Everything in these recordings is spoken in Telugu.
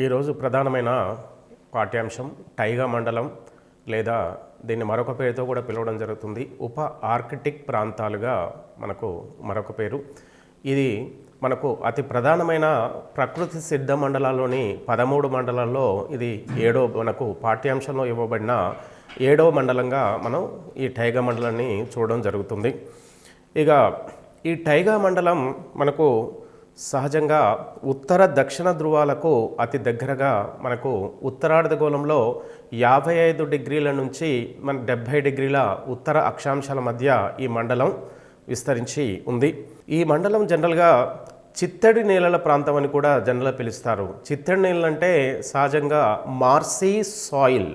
ఈరోజు ప్రధానమైన పాఠ్యాంశం టైగా మండలం లేదా దీన్ని మరొక పేరుతో కూడా పిలవడం జరుగుతుంది. ఉప ఆర్కిటిక్ ప్రాంతాలుగా మనకు మరొక పేరు. ఇది మనకు అతి ప్రధానమైన ప్రకృతి సిద్ధ మండలాల్లోని 13 మండలాల్లో ఇది మనకు పాఠ్యాంశంలో ఇవ్వబడిన 7వ మండలంగా మనం ఈ టైగా మండలాన్ని చూడడం జరుగుతుంది. ఇక ఈ టైగా మండలం మనకు సహజంగా ఉత్తర దక్షిణ ధృవాలకు అతి దగ్గరగా మనకు ఉత్తరార్ధగోళంలో 55 డిగ్రీల నుంచి మన 70 డిగ్రీల ఉత్తర అక్షాంశాల మధ్య ఈ మండలం విస్తరించి ఉంది. ఈ మండలం జనరల్గా చిత్తడి నేలల ప్రాంతం అని కూడా జనరల్గా పిలుస్తారు. చిత్తడి నేలలు అంటే సహజంగా మార్సీ సాయిల్.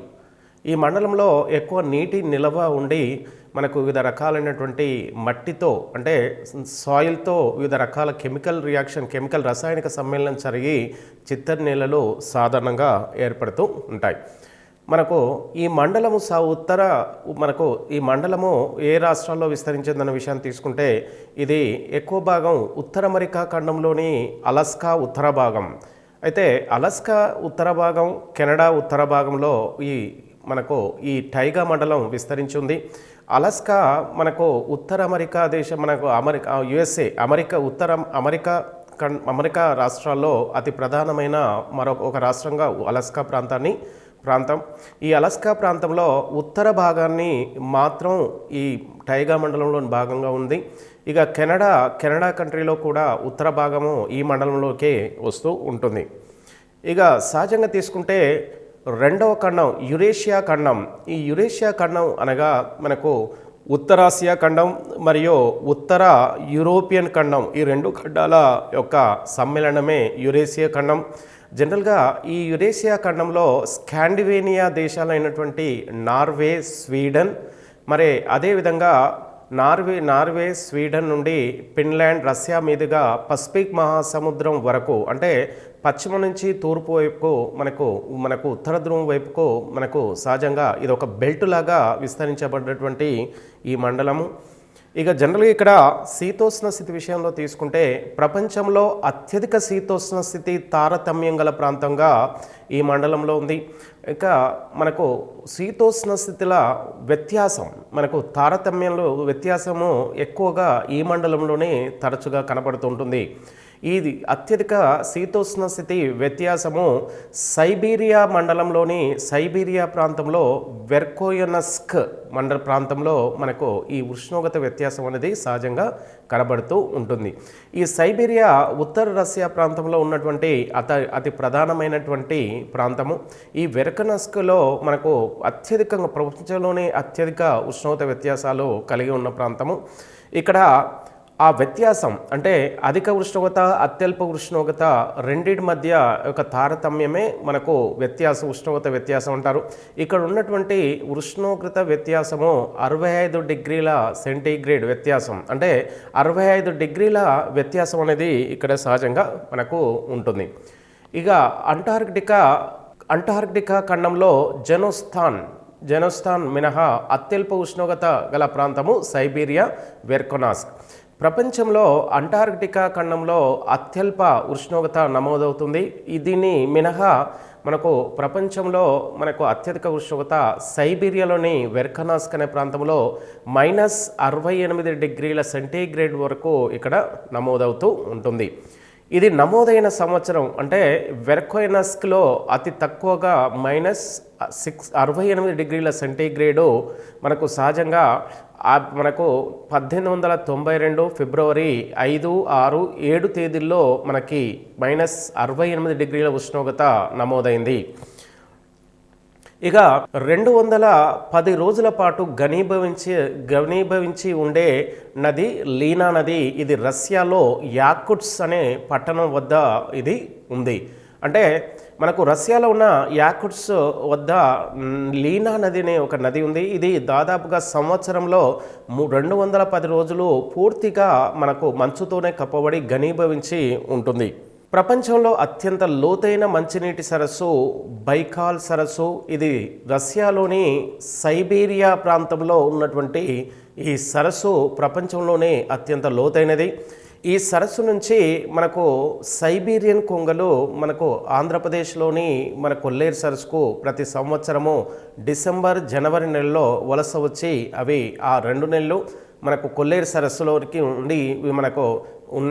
ఈ మండలంలో ఎక్కువ నీటి నిల్వ ఉండి మనకు వివిధ రకాలైనటువంటి మట్టితో అంటే సాయిల్తో వివిధ రకాల కెమికల్ రసాయనిక సమ్మేళనం జరిగి చిత్తడి నేలలు సాధారణంగా ఏర్పడుతూ ఉంటాయి. మనకు ఈ మండలము ఈ మండలము ఏ రాష్ట్రాల్లో విస్తరించిందన్న విషయాన్ని తీసుకుంటే ఇది ఎక్కువ భాగం ఉత్తర అమెరికా ఖండంలోని అలస్కా ఉత్తర భాగం. అయితే అలస్కా ఉత్తర భాగం, కెనడా ఉత్తర భాగంలో మనకు ఈ టైగా మండలం విస్తరించి ఉంది. అలస్కా మనకు ఉత్తర అమెరికా దేశం, మనకు యుఎస్ఏ అమెరికా రాష్ట్రాల్లో అతి ప్రధానమైన మరొక రాష్ట్రంగా అలస్కా ప్రాంతం. ఈ అలస్కా ప్రాంతంలో ఉత్తర భాగాన్ని మాత్రం ఈ టైగా మండలంలోని భాగంగా ఉంది. ఇక కెనడా కంట్రీలో కూడా ఉత్తర భాగము ఈ మండలంలోకే వస్తూ ఉంటుంది. ఇక సహజంగా తీసుకుంటే రెండవ ఖండం యురేషియా ఖండం. ఈ యురేషియా ఖండం అనగా మనకు ఉత్తరాసియా ఖండం మరియు ఉత్తర యూరోపియన్ ఖండం, ఈ రెండు ఖండాల యొక్క సమ్మేళనమే యురేషియా ఖండం. జనరల్గా ఈ యురేషియా ఖండంలో స్కాండినేవియా దేశాలైనటువంటి నార్వే, స్వీడన్, మరి అదేవిధంగా నార్వే, స్వీడన్ నుండి ఫిన్లాండ్, రష్యా మీదుగా పసిఫిక్ మహాసముద్రం వరకు, అంటే పశ్చిమ నుంచి తూర్పు వైపుకు మనకు ఉత్తర ధ్రువం వైపుకు మనకు సహజంగా ఇది ఒక బెల్ట్ లాగా విస్తరించబడినటువంటి ఈ మండలము. ఇక జనరల్గా ఇక్కడ శీతోష్ణ స్థితి విషయంలో తీసుకుంటే ప్రపంచంలో అత్యధిక శీతోష్ణ స్థితి తారతమ్యం గల ప్రాంతంగా ఈ మండలంలో ఉంది. ఇక మనకు శీతోష్ణ స్థితుల వ్యత్యాసం, మనకు తారతమ్యంలో వ్యత్యాసము ఎక్కువగా ఈ మండలంలోనే తరచుగా కనబడుతుంటుంది. ఇది అత్యధిక శీతోష్ణ స్థితి వ్యత్యాసము సైబీరియా మండలంలోని సైబీరియా ప్రాంతంలో వెర్కోయనస్క్ మండల ప్రాంతంలో మనకు ఈ ఉష్ణోగ్రత వ్యత్యాసం అనేది సహజంగా కనబడుతూ ఉంటుంది. ఈ సైబీరియా ఉత్తర రష్యా ప్రాంతంలో ఉన్నటువంటి అతి ప్రధానమైనటువంటి ప్రాంతము. ఈ వెర్కోయనస్క్లో మనకు అత్యధికంగా ప్రపంచంలోనే అత్యధిక ఉష్ణోగ్రత వ్యత్యాసాలు కలిగి ఉన్న ప్రాంతము. ఇక్కడ ఆ వ్యత్యాసం అంటే అధిక ఉష్ణోగ్రత, అత్యల్ప ఉష్ణోగ్రత రెండింటి మధ్య ఒక తారతమ్యమే మనకు ఉష్ణోగ్రత వ్యత్యాసం అంటారు. ఇక్కడ ఉన్నటువంటి ఉష్ణోగ్రత వ్యత్యాసము 65 డిగ్రీల సెంటీగ్రేడ్ వ్యత్యాసం, అంటే 65 డిగ్రీల వ్యత్యాసం అనేది ఇక్కడ సహజంగా మనకు ఉంటుంది. ఇక అంటార్క్టికా ఖండంలో జెనోస్థాన్ మినహా అత్యల్ప ఉష్ణోగ్రత గల ప్రాంతము సైబీరియా, వెర్కోయనస్క్. ప్రపంచంలో అంటార్క్టికా ఖండంలో అత్యల్ప ఉష్ణోగ్రత నమోదవుతుంది. దీన్ని మినహా మనకు ప్రపంచంలో మనకు అత్యధిక ఉష్ణోగ్రత సైబీరియాలోని వెర్కోయనస్క్ అనే ప్రాంతంలో -68 డిగ్రీల సెంటీగ్రేడ్ వరకు ఇక్కడ నమోదవుతూ ఉంటుంది. ఇది నమోదైన సంవత్సరం అంటే వెర్కోయనస్క్లో అతి తక్కువగా -68 డిగ్రీల సెంటీగ్రేడు మనకు సహజంగా మనకు 1892 ఫిబ్రవరి 5, 6, 7 తేదీల్లో మనకి -68 డిగ్రీల ఉష్ణోగ్రత నమోదైంది. ఇక 210 రోజుల పాటు ఘనీభవించి ఉండే నది లీనా నది. ఇది రష్యాలో యాకుట్స్ అనే పట్టణం వద్ద ఇది ఉంది. అంటే మనకు రష్యాలో ఉన్న యాకుట్స్ వద్ద లీనా నది అనే ఒక నది ఉంది. ఇది దాదాపుగా సంవత్సరంలో 210 రోజులు పూర్తిగా మనకు మంచుతోనే కప్పబడి ఘనీభవించి ఉంటుంది. ప్రపంచంలో అత్యంత లోతైన మంచినీటి సరస్సు బైకాల్ సరస్సు. ఇది రష్యాలోని సైబీరియా ప్రాంతంలో ఉన్నటువంటి ఈ సరస్సు ప్రపంచంలోనే అత్యంత లోతైనది. ఈ సరస్సు నుంచి మనకు సైబీరియన్ కొంగలు మనకు ఆంధ్రప్రదేశ్లోని మన కొల్లేరు సరస్సుకు ప్రతి సంవత్సరము డిసెంబర్ జనవరి నెలలో వలస వచ్చి అవి ఆ 2 నెలలు మనకు కొల్లేరు సరస్సులోకి ఉండి మనకు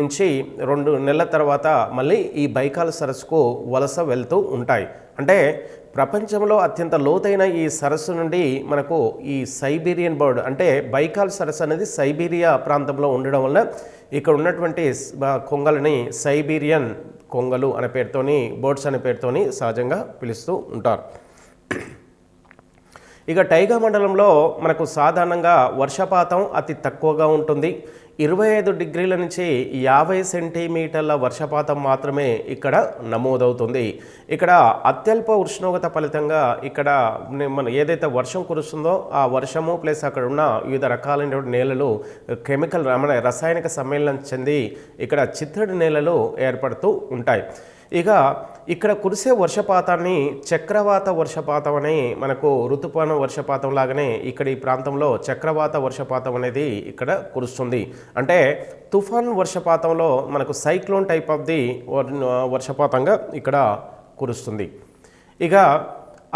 నుంచి 2 నెలల తర్వాత మళ్ళీ ఈ బైకాల్ సరస్సుకు వలస వెళ్తూ ఉంటాయి. అంటే ప్రపంచంలో అత్యంత లోతైన ఈ సరస్సు నుండి మనకు ఈ సైబీరియన్ బర్డ్ అంటే బైకాల్ సరస్సు అనేది సైబీరియా ప్రాంతంలో ఉండడం వల్ల ఇక్కడ ఉన్నటువంటి కొంగలని సైబీరియన్ కొంగలు అనే పేరుతోని బర్డ్స్ అనే పేరుతోని సహజంగా పిలుస్తూ ఉంటారు. ఇక టైగా మండలంలో మనకు సాధారణంగా వర్షపాతం అతి తక్కువగా ఉంటుంది. 25 డిగ్రీల నుంచి 50 సెంటీమీటర్ల వర్షపాతం మాత్రమే ఇక్కడ నమోదవుతుంది. ఇక్కడ అత్యల్ప ఉష్ణోగ్రత ఫలితంగా ఇక్కడ మన ఏదైతే వర్షం కురుస్తుందో ఆ వర్షము ప్లస్ అక్కడ ఉన్న వివిధ రకాలైన నేలలు కెమికల్ రసాయనిక సమ్మేళనం చెంది ఇక్కడ చిత్తడి నేలలు ఏర్పడుతూ ఉంటాయి. ఇక ఇక్కడ కురిసే వర్షపాతాన్ని చక్రవాత వర్షపాతం అని మనకు ఋతుపవన వర్షపాతం లాగానే ఇక్కడ ఈ ప్రాంతంలో చక్రవాత వర్షపాతం అనేది ఇక్కడ కురుస్తుంది. అంటే తుఫాన్ వర్షపాతంలో మనకు సైక్లోన్ టైప్ ఆఫ్ ది వర్షపాతంగా ఇక్కడ కురుస్తుంది. ఇక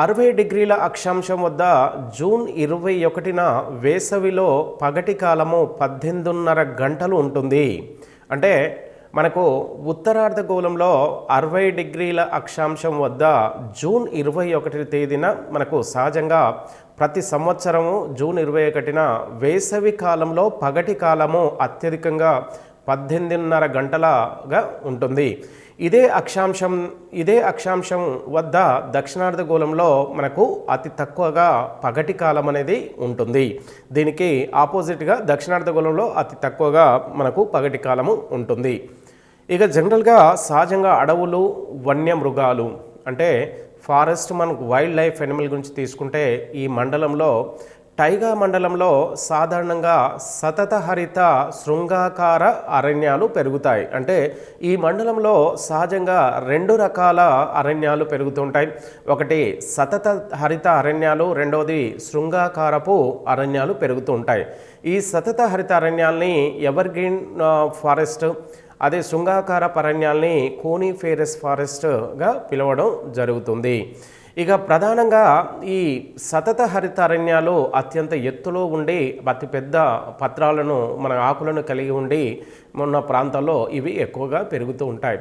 60 డిగ్రీల అక్షాంశం వద్ద జూన్ 21న వేసవిలో పగటి కాలము 18.5 గంటలు ఉంటుంది. అంటే మనకు ఉత్తరార్ధగోళంలో 60 డిగ్రీల అక్షాంశం వద్ద జూన్ 21 తేదీన మనకు సహజంగా ప్రతి సంవత్సరము జూన్ 21న వేసవి కాలంలో పగటి కాలము అత్యధికంగా 18.5 గంటలుగా ఉంటుంది. ఇదే అక్షాంశం వద్ద దక్షిణార్ధగోళంలో మనకు అతి తక్కువగా పగటి కాలం అనేది ఉంటుంది. దీనికి ఆపోజిట్గా దక్షిణార్ధగోళంలో అతి తక్కువగా మనకు పగటి కాలము ఉంటుంది. ఇక జనరల్గా సహజంగా అడవులు వన్యమృగాలు అంటే ఫారెస్ట్ మనకు వైల్డ్ లైఫ్ యానిమల్ గురించి తీసుకుంటే ఈ మండలంలో టైగా మండలంలో సాధారణంగా సతత హరిత శృంగాకార అరణ్యాలు పెరుగుతాయి. అంటే ఈ మండలంలో సహజంగా 2 రకాల అరణ్యాలు పెరుగుతుంటాయి. ఒకటి సతత హరిత అరణ్యాలు, రెండవది శృంగాకారపు అరణ్యాలు పెరుగుతూ ఉంటాయి. ఈ సతత హరిత అరణ్యాల్ని ఎవర్గ్రీన్ ఫారెస్ట్, అదే శృంగాకార అరణ్యాల్ని కోనిఫెరస్ ఫారెస్ట్గా పిలవడం జరుగుతుంది. ఇక ప్రధానంగా ఈ సతత హరిత అరణ్యాలు అత్యంత ఎత్తులో ఉండి అతిపెద్ద పత్రాలను మన ఆకులను కలిగి ఉండి ఉన్న ప్రాంతాల్లో ఇవి ఎక్కువగా పెరుగుతూ ఉంటాయి.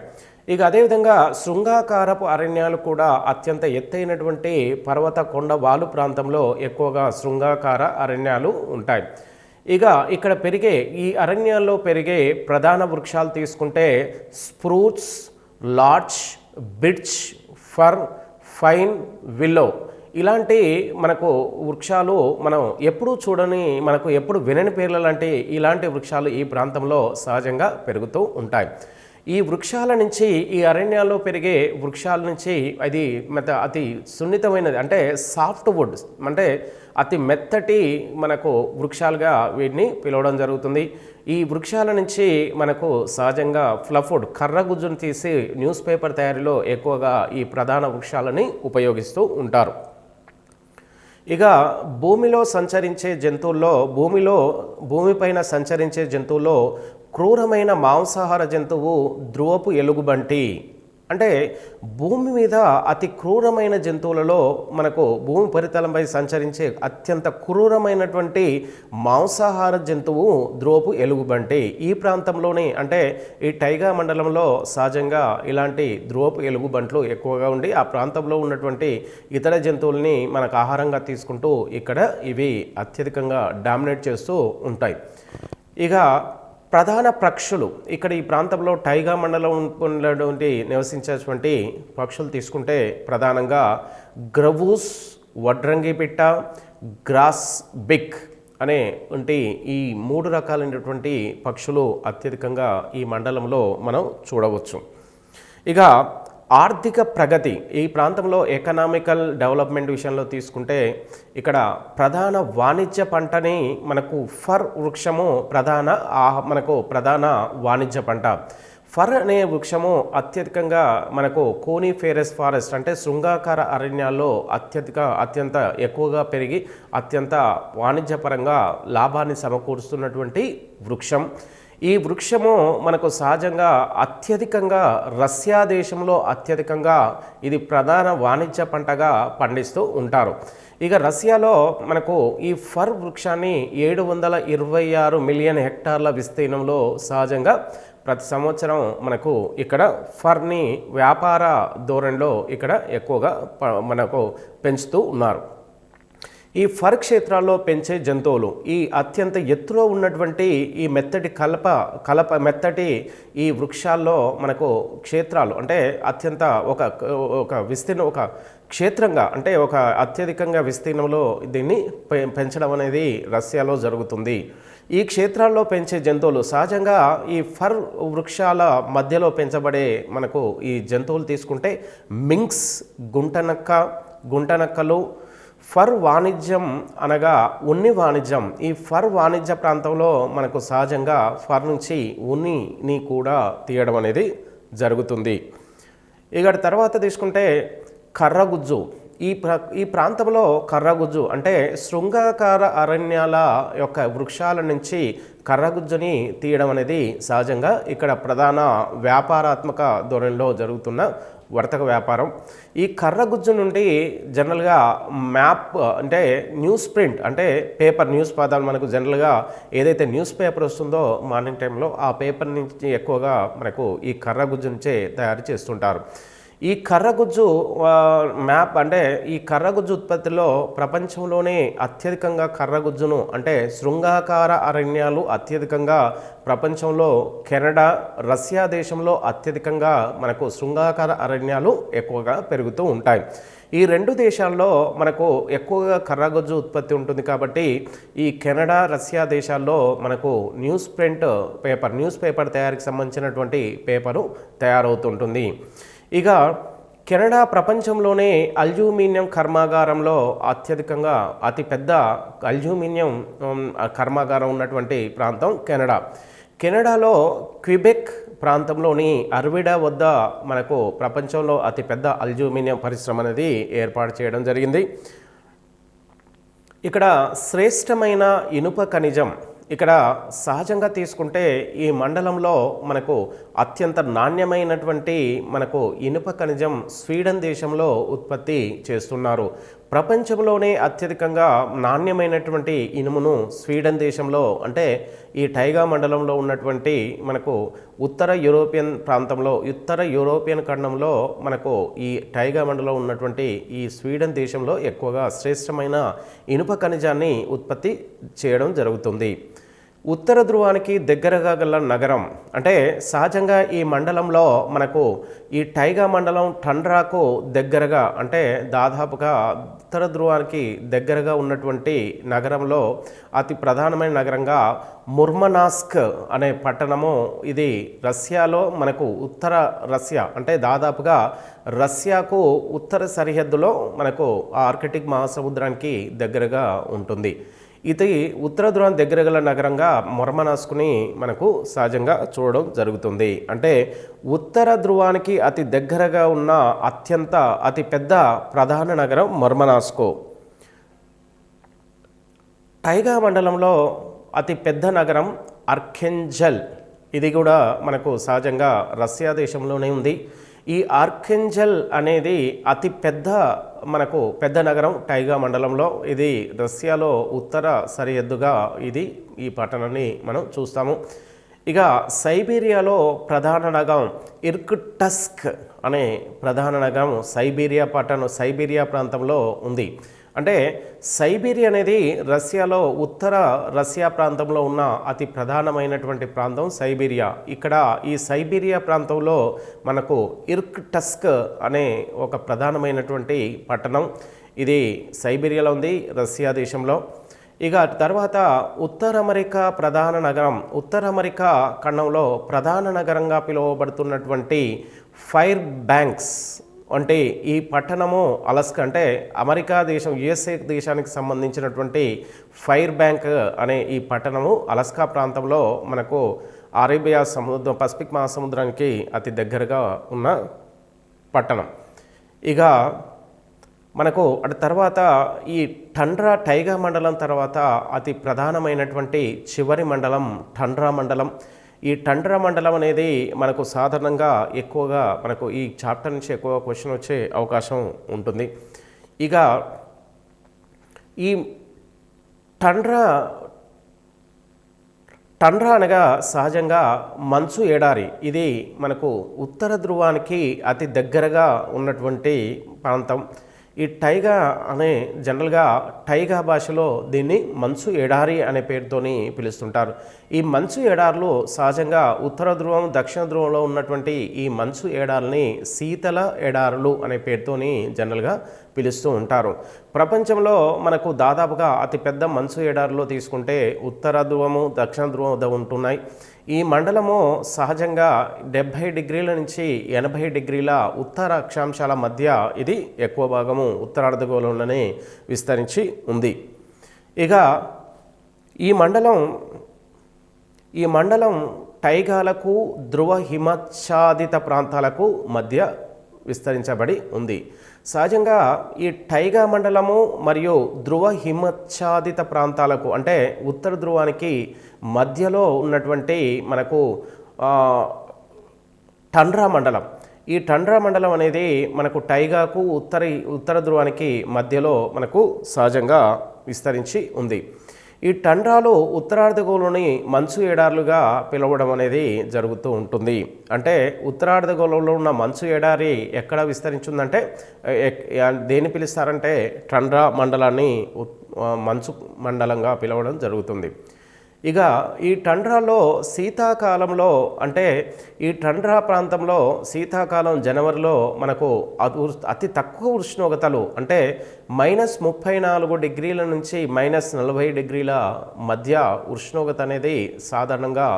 ఇక అదేవిధంగా శృంగాకారపు అరణ్యాలు కూడా అత్యంత ఎత్తైనటువంటి పర్వత కొండ వాలు ప్రాంతంలో ఎక్కువగా శృంగాకార అరణ్యాలు ఉంటాయి. ఇక ఇక్కడ పెరిగే ఈ అరణ్యాల్లో పెరిగే ప్రధాన వృక్షాలు తీసుకుంటే స్ప్రూట్స్, లార్చ్, బిర్చ్, ఫర్, ఫైన్, విల్లో ఇలాంటి మనకు వృక్షాలు మనం ఎప్పుడూ చూడని మనకు ఎప్పుడు వినని పేర్ల లాంటి ఇలాంటి వృక్షాలు ఈ ప్రాంతంలో సహజంగా పెరుగుతూ ఉంటాయి. ఈ వృక్షాల నుంచి ఈ అరణ్యాల్లో పెరిగే వృక్షాల నుంచి అది అతి సున్నితమైనది అంటే సాఫ్ట్ వుడ్ అంటే అతి మెత్తటి మనకు వృక్షాలుగా వీటిని పిలవడం జరుగుతుంది. ఈ వృక్షాల నుంచి మనకు సహజంగా ఫ్లఫుడ్ కర్రగుజ్జును తీసి న్యూస్ పేపర్ తయారీలో ఎక్కువగా ఈ ప్రధాన వృక్షాలని ఉపయోగిస్తూ ఉంటారు. ఇక భూమిలో సంచరించే జంతువుల్లో భూమిపైన సంచరించే జంతువుల్లో క్రూరమైన మాంసాహార జంతువు ధ్రువపు ఎలుగుబంటి. అంటే భూమి మీద అతి క్రూరమైన జంతువులలో మనకు భూమి ఉపరితలంపై సంచరించే అత్యంత క్రూరమైనటువంటి మాంసాహార జంతువు ధ్రువపు ఎలుగుబంటి. ఈ ప్రాంతంలోనే అంటే ఈ టైగా మండలంలో సహజంగా ఇలాంటి ధ్రువపు ఎలుగుబంట్లు ఎక్కువగా ఉండి ఆ ప్రాంతంలో ఉన్నటువంటి ఇతర జంతువుల్ని మనకు ఆహారంగా తీసుకుంటూ ఇక్కడ ఇవి అత్యధికంగా డామినేట్ చేస్తూ ఉంటాయి. ఇక ప్రధాన పక్షులు ఇక్కడ ఈ ప్రాంతంలో టైగా మండలం ఉన్నటువంటి నివసించేటువంటి పక్షులు తీసుకుంటే ప్రధానంగా గ్రవూస్, వడ్రంగి పిట్ట, గ్రాస్ బిక్ అనే ఈ 3 రకాలైనటువంటి పక్షులు అత్యధికంగా ఈ మండలంలో మనం చూడవచ్చు. ఇక ఆర్థిక ప్రగతి ఈ ప్రాంతంలో ఎకనామికల్ డెవలప్మెంట్ విషయంలో తీసుకుంటే ఇక్కడ ప్రధాన వాణిజ్య పంటని మనకు ఫర్ వృక్షము మనకు ప్రధాన వాణిజ్య పంట. ఫర్ అనే వృక్షము అత్యధికంగా మనకు కోనిఫెరస్ ఫారెస్ట్ అంటే శృంగాకార అరణ్యాల్లో అత్యంత ఎక్కువగా పెరిగి అత్యంత వాణిజ్యపరంగా లాభాన్ని సమకూరుస్తున్నటువంటి వృక్షం. ఈ వృక్షము మనకు సహజంగా అత్యధికంగా రష్యా దేశంలో అత్యధికంగా ఇది ప్రధాన వాణిజ్య పంటగా పండిస్తూ ఉంటారు. ఇక రష్యాలో మనకు ఈ ఫర్ వృక్షాన్ని 726 మిలియన్ హెక్టార్ల విస్తీర్ణంలో సహజంగా ప్రతి సంవత్సరం మనకు ఇక్కడ ఫర్ని వ్యాపార ధోరణిలో ఇక్కడ ఎక్కువగా మనకు పెంచుతూ ఉన్నారు. ఈ ఫర్ క్షేత్రాల్లో పెంచే జంతువులు ఈ అత్యంత ఎత్తులో ఉన్నటువంటి ఈ మెత్తటి ఈ వృక్షాల్లో మనకు క్షేత్రాలు అంటే అత్యంత ఒక విస్తీర్ణం ఒక క్షేత్రంగా అంటే ఒక అత్యధికంగా విస్తీర్ణంలో దీన్ని పెంచడం అనేది రష్యాలో జరుగుతుంది. ఈ క్షేత్రాల్లో పెంచే జంతువులు సహజంగా ఈ ఫర్ వృక్షాల మధ్యలో పెంచబడే మనకు ఈ జంతువులు తీసుకుంటే మింక్స్, గుంటనక్కలు, ఫర్ వాణిజ్యం అనగా ఉన్ని వాణిజ్యం. ఈ ఫర్ వాణిజ్య ప్రాంతంలో మనకు సహజంగా ఫర్ నుంచి ఉన్నిని కూడా తీయడం అనేది జరుగుతుంది. ఇక తర్వాత తీసుకుంటే కర్రగుజ్జు. ఈ ప్రాంతంలో కర్రగుజ్జు అంటే శృంగాకార అరణ్యాల యొక్క వృక్షాల నుంచి కర్రగుజ్జుని తీయడం అనేది సహజంగా ఇక్కడ ప్రధాన వ్యాపారాత్మక ధోరణిలో జరుగుతున్న వర్తక వ్యాపారం. ఈ కర్రగుజ్జు నుండి జనరల్గా మ్యాప్ అంటే న్యూస్ ప్రింట్ అంటే పేపర్ న్యూస్ పదాలు మనకు జనరల్గా ఏదైతే న్యూస్ పేపర్ వస్తుందో మార్నింగ్ టైంలో ఆ పేపర్ నుంచి ఎక్కువగా మనకు ఈ కర్రగుజ్జు నుంచే తయారు చేస్తుంటారు. ఈ కర్రగుజ్జు మ్యాప్ అంటే ఈ కర్రగుజ్జు ఉత్పత్తిలో ప్రపంచంలోనే అత్యధికంగా కర్రగుజ్జును అంటే శృంగాకార అరణ్యాలు అత్యధికంగా ప్రపంచంలో కెనడా, రష్యా దేశంలో అత్యధికంగా మనకు శృంగాకార అరణ్యాలు ఎక్కువగా పెరుగుతూ ఉంటాయి. ఈ రెండు దేశాల్లో మనకు ఎక్కువగా కర్రగుజ్జు ఉత్పత్తి ఉంటుంది కాబట్టి ఈ కెనడా, రష్యా దేశాల్లో మనకు న్యూస్ పేపర్ తయారీకి సంబంధించినటువంటి పేపరు తయారవుతుంటుంది. ఇక కెనడా ప్రపంచంలోనే అల్యూమినియం కర్మాగారంలో అత్యధికంగా అతిపెద్ద అల్యూమినియం కర్మాగారం ఉన్నటువంటి ప్రాంతం కెనడాలో క్విబెక్ ప్రాంతంలోని అర్విడా వద్ద మనకు ప్రపంచంలో అతిపెద్ద అల్యూమినియం పరిశ్రమ అనేది ఏర్పాటు చేయడం జరిగింది. ఇక్కడ శ్రేష్టమైన ఇనుప ఖనిజం ఇక్కడ సహజంగా తీసుకుంటే ఈ మండలంలో మనకు అత్యంత నాణ్యమైనటువంటి మనకు ఇనుప ఖనిజం స్వీడన్ దేశంలో ఉత్పత్తి చేస్తున్నారు. ప్రపంచంలోనే అత్యధికంగా నాణ్యమైనటువంటి ఇనుమును స్వీడన్ దేశంలో అంటే ఈ టైగా మండలంలో ఉన్నటువంటి మనకు ఉత్తర యూరోపియన్ ఖండంలో మనకు ఈ టైగా మండలంలో ఉన్నటువంటి ఈ స్వీడన్ దేశంలో ఎక్కువగా శ్రేష్టమైన ఇనుప ఖనిజాన్ని ఉత్పత్తి చేయడం జరుగుతుంది. ఉత్తర ధ్రువానికి దగ్గరగా గల నగరం అంటే సహజంగా ఈ మండలంలో మనకు ఈ టైగా మండలం టండ్రాకు దగ్గరగా అంటే దాదాపుగా ఉత్తర ధ్రువానికి దగ్గరగా ఉన్నటువంటి నగరంలో అతి ప్రధానమైన నగరంగా ముర్మనాస్క్ అనే పట్టణము. ఇది రష్యాలో మనకు ఉత్తర రష్యా అంటే దాదాపుగా రష్యాకు ఉత్తర సరిహద్దులో మనకు ఆర్కిటిక్ మహాసముద్రానికి దగ్గరగా ఉంటుంది. ఇది ఉత్తర ధ్రువానికి దగ్గర గల నగరంగా ముర్మనాస్క్ని మనకు సహజంగా చూడడం జరుగుతుంది. అంటే ఉత్తర ధ్రువానికి అతి దగ్గరగా ఉన్న అతి పెద్ద ప్రధాన నగరం ముర్మనాస్క్. టైగా మండలంలో అతి పెద్ద నగరం ఆర్ఖెంజల్. ఇది కూడా మనకు సహజంగా రష్యా దేశంలోనే ఉంది. ఈ ఆర్ఖెంజల్ అనేది అతి పెద్ద నగరం టైగా మండలంలో. ఇది రష్యాలో ఉత్తర సరిహద్దుగా ఈ పట్టణాన్ని మనం చూస్తాము. ఇక సైబీరియాలో ప్రధాన నగరం ఇర్కుటస్క్ అనే ప్రధాన నగరం సైబీరియా ప్రాంతంలో ఉంది. అంటే సైబీరియా అనేది రష్యాలో ఉత్తర రష్యా ప్రాంతంలో ఉన్న అతి ప్రధానమైనటువంటి ప్రాంతం సైబీరియా. ఇక్కడ ఈ సైబీరియా ప్రాంతంలో మనకు ఇర్కుటస్క్ అనే ఒక ప్రధానమైనటువంటి పట్టణం ఇది సైబీరియాలో ఉంది రష్యా దేశంలో. ఇక తర్వాత ఉత్తర అమెరికా ఖండంలో ప్రధాన నగరంగా పిలువబడుతున్నటువంటి ఫైర్ బ్యాంక్స్ అంటే ఈ పట్టణము అలస్కా అంటే అమెరికా దేశం యుఎస్ఏ దేశానికి సంబంధించినటువంటి ఫైర్ బ్యాంక్ అనే ఈ పట్టణము అలస్కా ప్రాంతంలో మనకు అరేబియా పసిఫిక్ మహాసముద్రానికి అతి దగ్గరగా ఉన్న పట్టణం. ఇక మనకు అటు తర్వాత ఈ టైగా మండలం తర్వాత అతి ప్రధానమైనటువంటి చివరి మండలం టండ్రా మండలం. ఈ టండ్రా మండలం అనేది మనకు సాధారణంగా ఎక్కువగా మనకు ఈ చాప్టర్ నుంచి ఎక్కువ క్వశ్చన్ వచ్చే అవకాశం ఉంటుంది. ఇక ఈ టండ్రా అనగా సహజంగా మంచు ఎడారి. ఇది మనకు ఉత్తర ధ్రువానికి అతి దగ్గరగా ఉన్నటువంటి ప్రాంతం. ఈ టైగా అనే జనరల్గా టైగా భాషలో దీన్ని మంచు ఎడారి అనే పేరుతోని పిలుస్తుంటారు. ఈ మంచు ఎడారులు సహజంగా ఉత్తర ధ్రువం దక్షిణ ధ్రువంలో ఉన్నటువంటి ఈ మంచు ఎడారులని శీతల ఎడారులు అనే పేరుతోని జనరల్గా పిలుస్తూ ఉంటారు. ప్రపంచంలో మనకు దాదాపుగా అతిపెద్ద మంచు ఎడారులో తీసుకుంటే ఉత్తర ధ్రువము దక్షిణ ధ్రువం ఉంటున్నాయి. ఈ మండలము సహజంగా 70 డిగ్రీల నుంచి 80 డిగ్రీల ఉత్తర అక్షాంశాల మధ్య ఇది ఎక్కువ భాగము ఉత్తరార్ధగోళంలోనే విస్తరించి ఉంది. ఇక ఈ మండలం టైగాలకు ధ్రువ హిమచ్ఛాదిత ప్రాంతాలకు మధ్య విస్తరించబడి ఉంది. సహజంగా ఈ టైగా మండలము మరియు ధ్రువ హిమచ్ఛాదిత ప్రాంతాలకు అంటే ఉత్తర ధ్రువానికి మధ్యలో ఉన్నటువంటి మనకు టండ్రా మండలం. ఈ టండ్రా మండలం అనేది మనకు టైగాకు ఉత్తర ధ్రువానికి మధ్యలో మనకు సహజంగా విస్తరించి ఉంది. ఈ టండ్రాలు ఉత్తరార్ధగోళంలోని మంచు ఎడారులుగా పిలవడం అనేది జరుగుతూ ఉంటుంది. అంటే ఉత్తరార్ధగోళంలో ఉన్న మంచు ఎడారి ఎక్కడ విస్తరించిందంటే దేన్ని పిలుస్తారంటే టండ్రా మండలాన్ని మంచు మండలంగా పిలవడం జరుగుతుంది. ఇక ఈ టండ్రాలో శీతాకాలంలో అంటే ఈ టండ్రా ప్రాంతంలో శీతాకాలం జనవరిలో మనకు అతి తక్కువ ఉష్ణోగ్రతలు అంటే -34 డిగ్రీల నుంచి -40 డిగ్రీల మధ్య ఉష్ణోగ్రత అనేది సాధారణంగా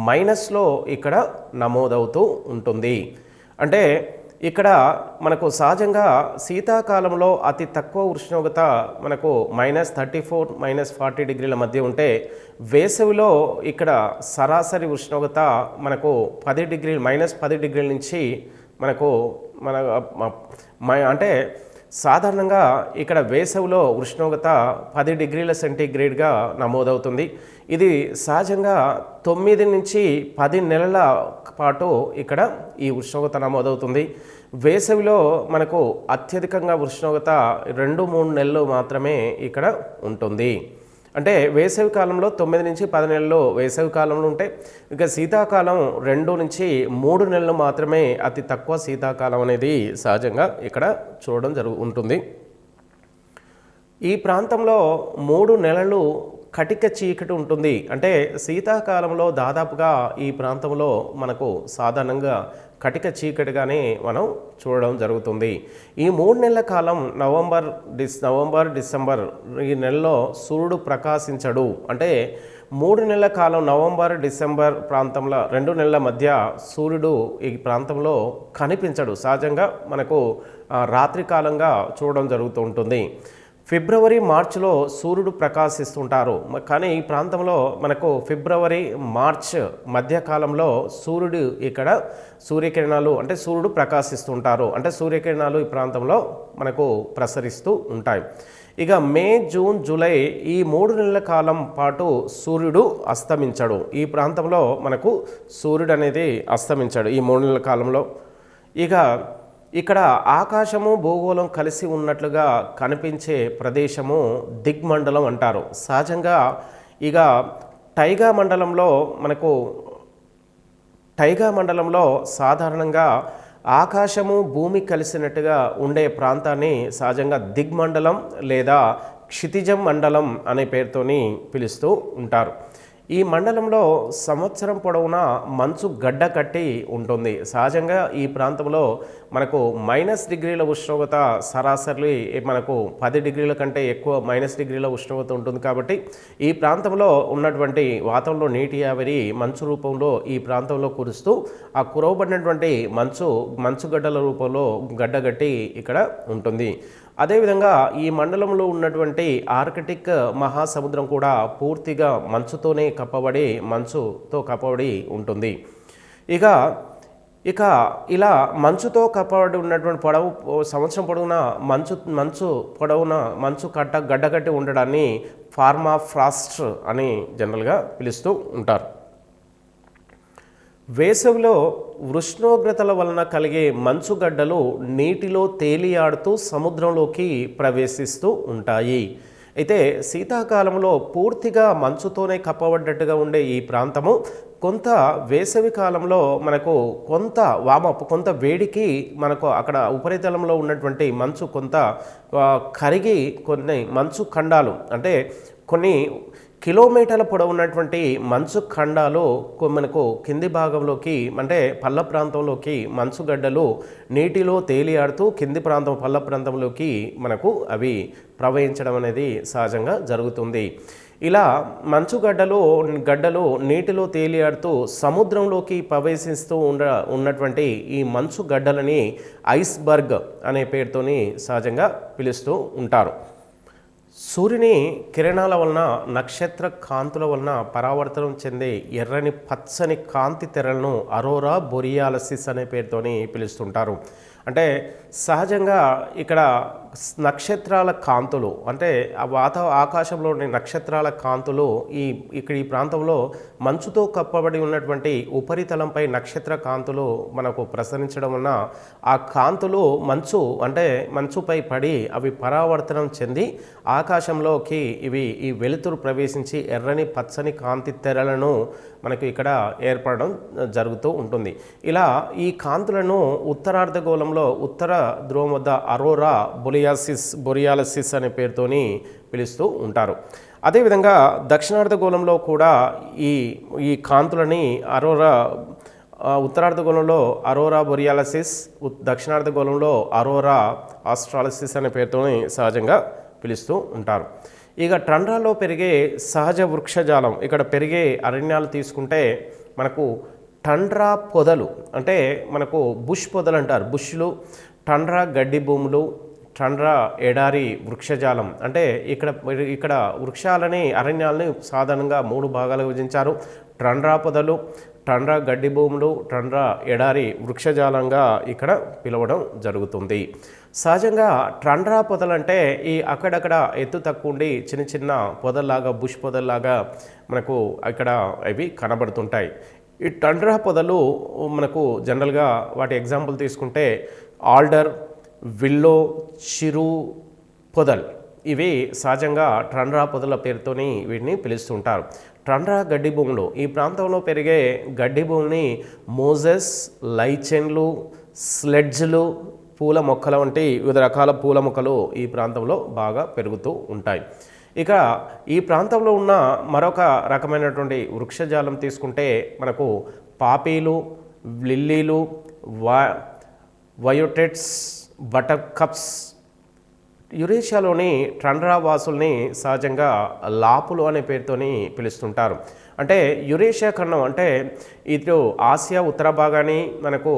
మైనస్లో ఇక్కడ నమోదవుతూ ఉంటుంది. అంటే ఇక్కడ మనకు సహజంగా శీతాకాలంలో అతి తక్కువ ఉష్ణోగ్రత మనకు -34 -40 డిగ్రీల మధ్య ఉంటే వేసవిలో ఇక్కడ సరాసరి ఉష్ణోగ్రత మనకు -10 డిగ్రీల నుంచి మనకు అంటే సాధారణంగా ఇక్కడ వేసవిలో ఉష్ణోగ్రత 10 డిగ్రీల సెంటీగ్రేడ్గా నమోదవుతుంది. ఇది సహజంగా 9 నుంచి 10 నెలల పాటు ఇక్కడ ఈ ఉష్ణోగ్రత నమోదవుతుంది. వేసవిలో మనకు అత్యధికంగా ఉష్ణోగ్రత 2-3 నెలలు మాత్రమే ఇక్కడ ఉంటుంది. అంటే వేసవి కాలంలో 9 నుంచి 10 నెలలు వేసవి కాలంలో ఉంటే ఇక శీతాకాలం 2 నుంచి 3 నెలలు మాత్రమే అతి తక్కువ శీతాకాలం అనేది సహజంగా ఇక్కడ చూడడం ఉంటుంది. ఈ ప్రాంతంలో 3 నెలలు కటిక చీకటి ఉంటుంది. అంటే శీతాకాలంలో దాదాపుగా ఈ ప్రాంతంలో మనకు సాధారణంగా కటిక చీకటిగానే మనం చూడడం జరుగుతుంది. ఈ 3 నెలల కాలం నవంబర్ డిసెంబర్ ఈ నెలలో సూర్యుడు ప్రకాశించడు. అంటే 3 నెలల కాలం నవంబర్ డిసెంబర్ ప్రాంతంలో 2 నెలల మధ్య సూర్యుడు ఈ ప్రాంతంలో కనిపించడు. సహజంగా మనకు రాత్రి కాలంగా చూడడం జరుగుతూ ఉంటుంది. ఫిబ్రవరి మార్చిలో సూర్యుడు ప్రకాశిస్తుంటారు. కానీ ఈ ప్రాంతంలో మనకు ఫిబ్రవరి మార్చ్ మధ్యకాలంలో సూర్యుడు ఇక్కడ సూర్యకిరణాలు అంటే సూర్యుడు ప్రకాశిస్తుంటారు. అంటే సూర్యకిరణాలు ఈ ప్రాంతంలో మనకు ప్రసరిస్తూ ఉంటాయి. ఇక మే జూన్ జూలై ఈ 3 నెలల కాలం పాటు సూర్యుడు అస్తమించడు. ఈ ప్రాంతంలో మనకు సూర్యుడు అనేది అస్తమించాడు ఈ 3 నెలల కాలంలో. ఇక ఇక్కడ ఆకాశము భూగోళం కలిసి ఉన్నట్లుగా కనిపించే ప్రదేశము దిగ్మండలం అంటారు. సహజంగా ఇక టైగా మండలంలో సాధారణంగా ఆకాశము భూమి కలిసినట్టుగా ఉండే ప్రాంతాన్ని సహజంగా దిగ్మండలం లేదా క్షితిజం మండలం అనే పేరుతోని పిలుస్తూ ఉంటారు. ఈ మండలంలో సంవత్సరం పొడవునా మంచు గడ్డ కట్టి ఉంటుంది. సహజంగా ఈ ప్రాంతంలో మనకు -డిగ్రీల ఉష్ణోగ్రత సరాసరి మనకు 10 డిగ్రీల కంటే ఎక్కువ -డిగ్రీల ఉష్ణోగ్రత ఉంటుంది. కాబట్టి ఈ ప్రాంతంలో ఉన్నటువంటి వాతావరణంలో నీటి ఆవిరి మంచు రూపంలో ఈ ప్రాంతంలో కురుస్తూ ఆ కురవబడినటువంటి మంచుగడ్డల రూపంలో గడ్డగట్టి ఇక్కడ ఉంటుంది. అదేవిధంగా ఈ మండలంలో ఉన్నటువంటి ఆర్కిటిక్ మహాసముద్రం కూడా పూర్తిగా మంచుతో కప్పబడి ఉంటుంది. ఇక ఇలా మంచుతో కప్పబడి ఉన్నటువంటి సంవత్సరం పొడవునా మంచు గడ్డగట్టి ఉండడాన్ని ఫార్మాఫ్రాస్ట్ అని జనరల్గా పిలుస్తూ ఉంటారు. వేసవిలో ఉష్ణోగ్రతల వలన కలిగే మంచుగడ్డలు నీటిలో తేలియాడుతూ సముద్రంలోకి ప్రవేశిస్తూ ఉంటాయి. అయితే శీతాకాలంలో పూర్తిగా మంచుతోనే కప్పబడ్డట్టుగా ఉండే ఈ ప్రాంతము కొంత వేసవి కాలంలో మనకు కొంత వేడికి మనకు అక్కడ ఉపరితలంలో ఉన్నటువంటి మంచు కొంత కరిగి కొన్ని మంచు ఖండాలు అంటే కొన్ని కిలోమీటర్ల పొడవు ఉన్నటువంటి మంచు ఖండాలు మనకు కింది భాగంలోకి అంటే పల్ల ప్రాంతంలోకి మంచుగడ్డలు నీటిలో తేలియాడుతూ కింది ప్రాంతం పల్ల ప్రాంతంలోకి మనకు అవి ప్రవహించడం అనేది సహజంగా జరుగుతుంది. ఇలా గడ్డలు నీటిలో తేలియాడుతూ సముద్రంలోకి ప్రవేశిస్తూ ఉన్నటువంటి ఈ మంచు గడ్డలని ఐస్బర్గ్ అనే పేరుతోని సహజంగా పిలుస్తూ ఉంటారు. సూర్యుని కిరణాల వలన నక్షత్ర కాంతుల వలన పరావర్తనం చెందే ఎర్రని పచ్చని కాంతి తెరలను అరోరా బొరియాలసిస్ అనే పేరుతోని పిలుస్తుంటారు. అంటే సహజంగా ఇక్కడ నక్షత్రాల కాంతులు అంటే ఆకాశంలోని నక్షత్రాల కాంతులు ఈ ప్రాంతంలో మంచుతో కప్పబడి ఉన్నటువంటి ఉపరితలంపై నక్షత్ర కాంతులు మనకు ప్రసరించడం వలన ఆ కాంతులు మంచుపై పడి అవి పరావర్తనం చెంది ఆకాశంలోకి ఈ వెలుతురు ప్రవేశించి ఎర్రని పచ్చని కాంతి తెరలను మనకు ఇక్కడ ఏర్పడడం జరుగుతూ ఉంటుంది. ఇలా ఈ కాంతులను ఉత్తరార్ధగోళంలో ఉత్తర ధ్రువం వద్ద అరోరా బొరియాలసిస్ అనే పేరుతోని పిలుస్తూ ఉంటారు. అదేవిధంగా దక్షిణార్ధగోళంలో కూడా ఈ కాంతులని ఉత్తరార్ధగోళంలో అరోరా బొరియాలసిస్, దక్షిణార్ధగోళంలో అరోరా ఆస్ట్రాలసిస్ అనే పేరుతోని సహజంగా పిలుస్తూ ఉంటారు. ఇక టండ్రాలో పెరిగే సహజ వృక్షజాలం ఇక్కడ పెరిగే అరణ్యాలు తీసుకుంటే మనకు టండ్రా పొదలు అంటే మనకు బుష్ పొదలు అంటారు. బుష్లు, టండ్రా గడ్డి భూములు, టండ్రా ఎడారి వృక్షజాలం అంటే ఇక్కడ వృక్షాలని అరణ్యాలని సాధారణంగా 3 భాగాలుగా విభజించారు. టండ్రా పొదలు, టండ్రా గడ్డి భూములు, టండ్రా ఎడారి వృక్షజాలంగా ఇక్కడ పిలవడం జరుగుతుంది. సహజంగా టండ్రా పొదలంటే అక్కడక్కడ ఎత్తు తక్కువ ఉండి చిన్న చిన్న పొదల్లాగా బుష్ పొదల్లాగా మనకు ఇక్కడ అవి కనబడుతుంటాయి. ఈ టండ్రా పొదలు మనకు జనరల్గా వాటి ఎగ్జాంపుల్ తీసుకుంటే ఆల్డర్, విల్లో, చిరు పొదల్ ఇవి సహజంగా టండ్రా పొదల పేరుతోని వీటిని పిలుస్తుంటారు. టండ్రా గడ్డి భూములు ఈ ప్రాంతంలో పెరిగే గడ్డి భూమిని మోజెస్, లైచెన్లు, స్లెడ్జ్లు, పూల మొక్కల వంటి వివిధ రకాల పూల మొక్కలు ఈ ప్రాంతంలో బాగా పెరుగుతూ ఉంటాయి. ఇక ఈ ప్రాంతంలో ఉన్న మరొక రకమైనటువంటి వృక్షజాలం తీసుకుంటే మనకు పాపీలు, లిల్లీలు, వయోటెట్స్, బటర్ కప్స్. యురేషియాలోని టండ్రా వాసుల్ని సహజంగా లాపులు అనే పేరుతోని పిలుస్తుంటారు. అంటే యురేషియా ఖండం అంటే ఇటు ఆసియా ఉత్తర భాగాన్ని మనకు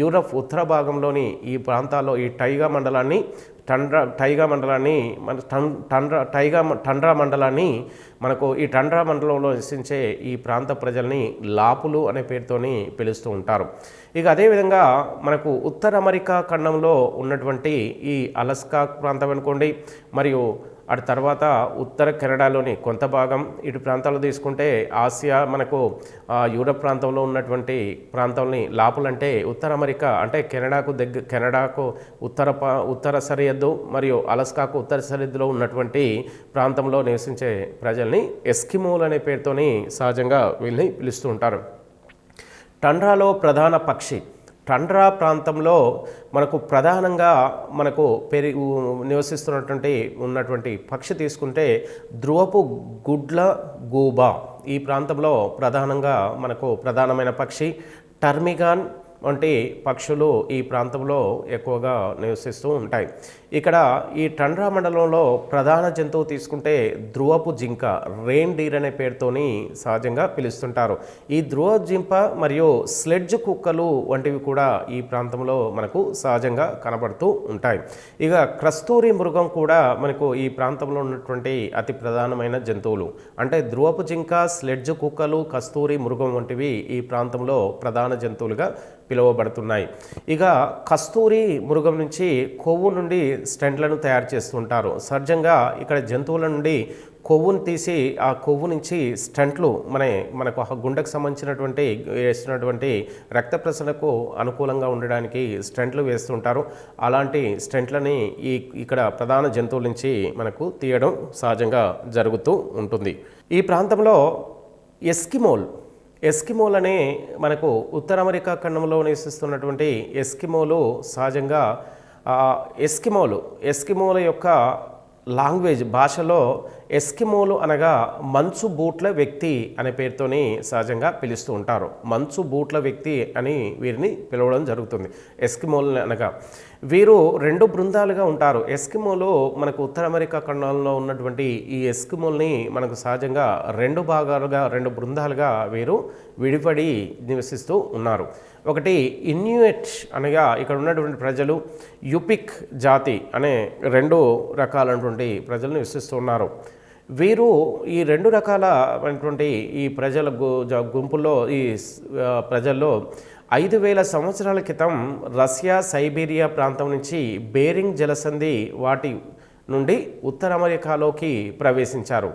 యూరప్ ఉత్తర భాగంలోని ఈ ప్రాంతాల్లో ఈ టండ్రా మండలాన్ని మనకు ఈ టండ్రా మండలంలో నివసించే ఈ ప్రాంత ప్రజల్ని లాపులు అనే పేరుతోని పిలుస్తూ ఉంటారు. ఇక అదేవిధంగా మనకు ఉత్తర అమెరికా ఖండంలో ఉన్నటువంటి ఈ అలస్కా ప్రాంతం అనుకోండి, మరియు అటు తర్వాత ఉత్తర కెనడాలోని కొంత భాగం, ఇటు ప్రాంతాలు తీసుకుంటే ఆసియా మనకు యూరప్ ప్రాంతంలో ఉన్నటువంటి ప్రాంతాలని లాపులంటే ఉత్తర అమెరికా అంటే కెనడాకు ఉత్తర సరిహద్దు మరియు అలస్కాకు ఉత్తర సరిహద్దులో ఉన్నటువంటి ప్రాంతంలో నివసించే ప్రజల్ని ఎస్కిమోలు అనే పేరుతోని సహజంగా వీళ్ళని పిలుస్తూ ఉంటారు. టండ్రాలో ప్రధాన పక్షి టండ్రా ప్రాంతంలో మనకు ప్రధానంగా ఉన్నటువంటి పక్షి తీసుకుంటే ధ్రువపు గుడ్ల గూబ ఈ ప్రాంతంలో ప్రధానమైన పక్షి. టర్మిగాన్ వంటి పక్షులు ఈ ప్రాంతంలో ఎక్కువగా నివసిస్తూ ఉంటాయి. ఇక్కడ ఈ టండ్రా మండలంలో ప్రధాన జంతువు తీసుకుంటే ధ్రువపు జింక, రెయిన్ డీర్ అనే పేరుతోని సహజంగా పిలుస్తుంటారు. ఈ ధ్రువ జింక మరియు స్లెడ్జ్ కుక్కలు వంటివి కూడా ఈ ప్రాంతంలో మనకు సహజంగా కనబడుతూ ఉంటాయి. ఇక కస్తూరి మృగం కూడా మనకు ఈ ప్రాంతంలో ఉన్నటువంటి అతి ప్రధానమైన జంతువులు. అంటే ధ్రువపు జింక, స్లెడ్జ్ కుక్కలు, కస్తూరి మృగం వంటివి ఈ ప్రాంతంలో ప్రధాన జంతువులుగా పిలువబడుతున్నాయి. ఇక కస్తూరి మృగం నుంచి కొవ్వు నుండి స్టెంట్లను తయారు చేస్తుంటారు. సహజంగా ఇక్కడ జంతువుల నుండి కొవ్వును తీసి ఆ కొవ్వు నుంచి స్టంట్లు మనకు గుండెకు సంబంధించినటువంటి వేస్తున్నటువంటి రక్త ప్రసరణకు అనుకూలంగా ఉండడానికి స్టంట్లు వేస్తుంటారు. అలాంటి స్టంట్లని ఇక్కడ ప్రధాన జంతువుల నుంచి మనకు తీయడం సహజంగా జరుగుతూ ఉంటుంది. ఈ ప్రాంతంలో ఎస్కిమోల్ అనే మనకు ఉత్తర అమెరికా ఖండంలో నివసిస్తున్నటువంటి ఎస్కిమోలు సహజంగా ఎస్కిమోల యొక్క లాంగ్వేజ్ భాషలో ఎస్కిమోలు అనగా మంచు బూట్ల వ్యక్తి అనే పేరుతోని సహజంగా పిలుస్తూ ఉంటారు. మంచు బూట్ల వ్యక్తి అని వీరిని పిలవడం జరుగుతుంది. ఎస్కిమోలు అనగా వీరు 2 బృందాలుగా ఉంటారు. ఎస్కిమోలు మనకు ఉత్తర అమెరికా ఖండంలో ఉన్నటువంటి ఈ ఎస్కిమోల్ని మనకు సహజంగా 2 బృందాలుగా వీరు విడిపడి నివసిస్తూ ఉన్నారు. ఒకటి ఇన్యూయిట్ అనగా ఇక్కడ ఉన్నటువంటి ప్రజలు, యుపిక్ జాతి అనే 2 రకాలైనటువంటి ప్రజలు నివసిస్తున్నారు. వీరు ఈ 2 రకాలైనటువంటి ఈ ప్రజల గుంపుల్లో ఈ ప్రజల్లో 5000 సంవత్సరాల క్రితం రష్యా సైబీరియా ప్రాంతం నుంచి బేరింగ్ జలసంధి వాటి నుండి ఉత్తర అమెరికాలోకి ప్రవేశించారు.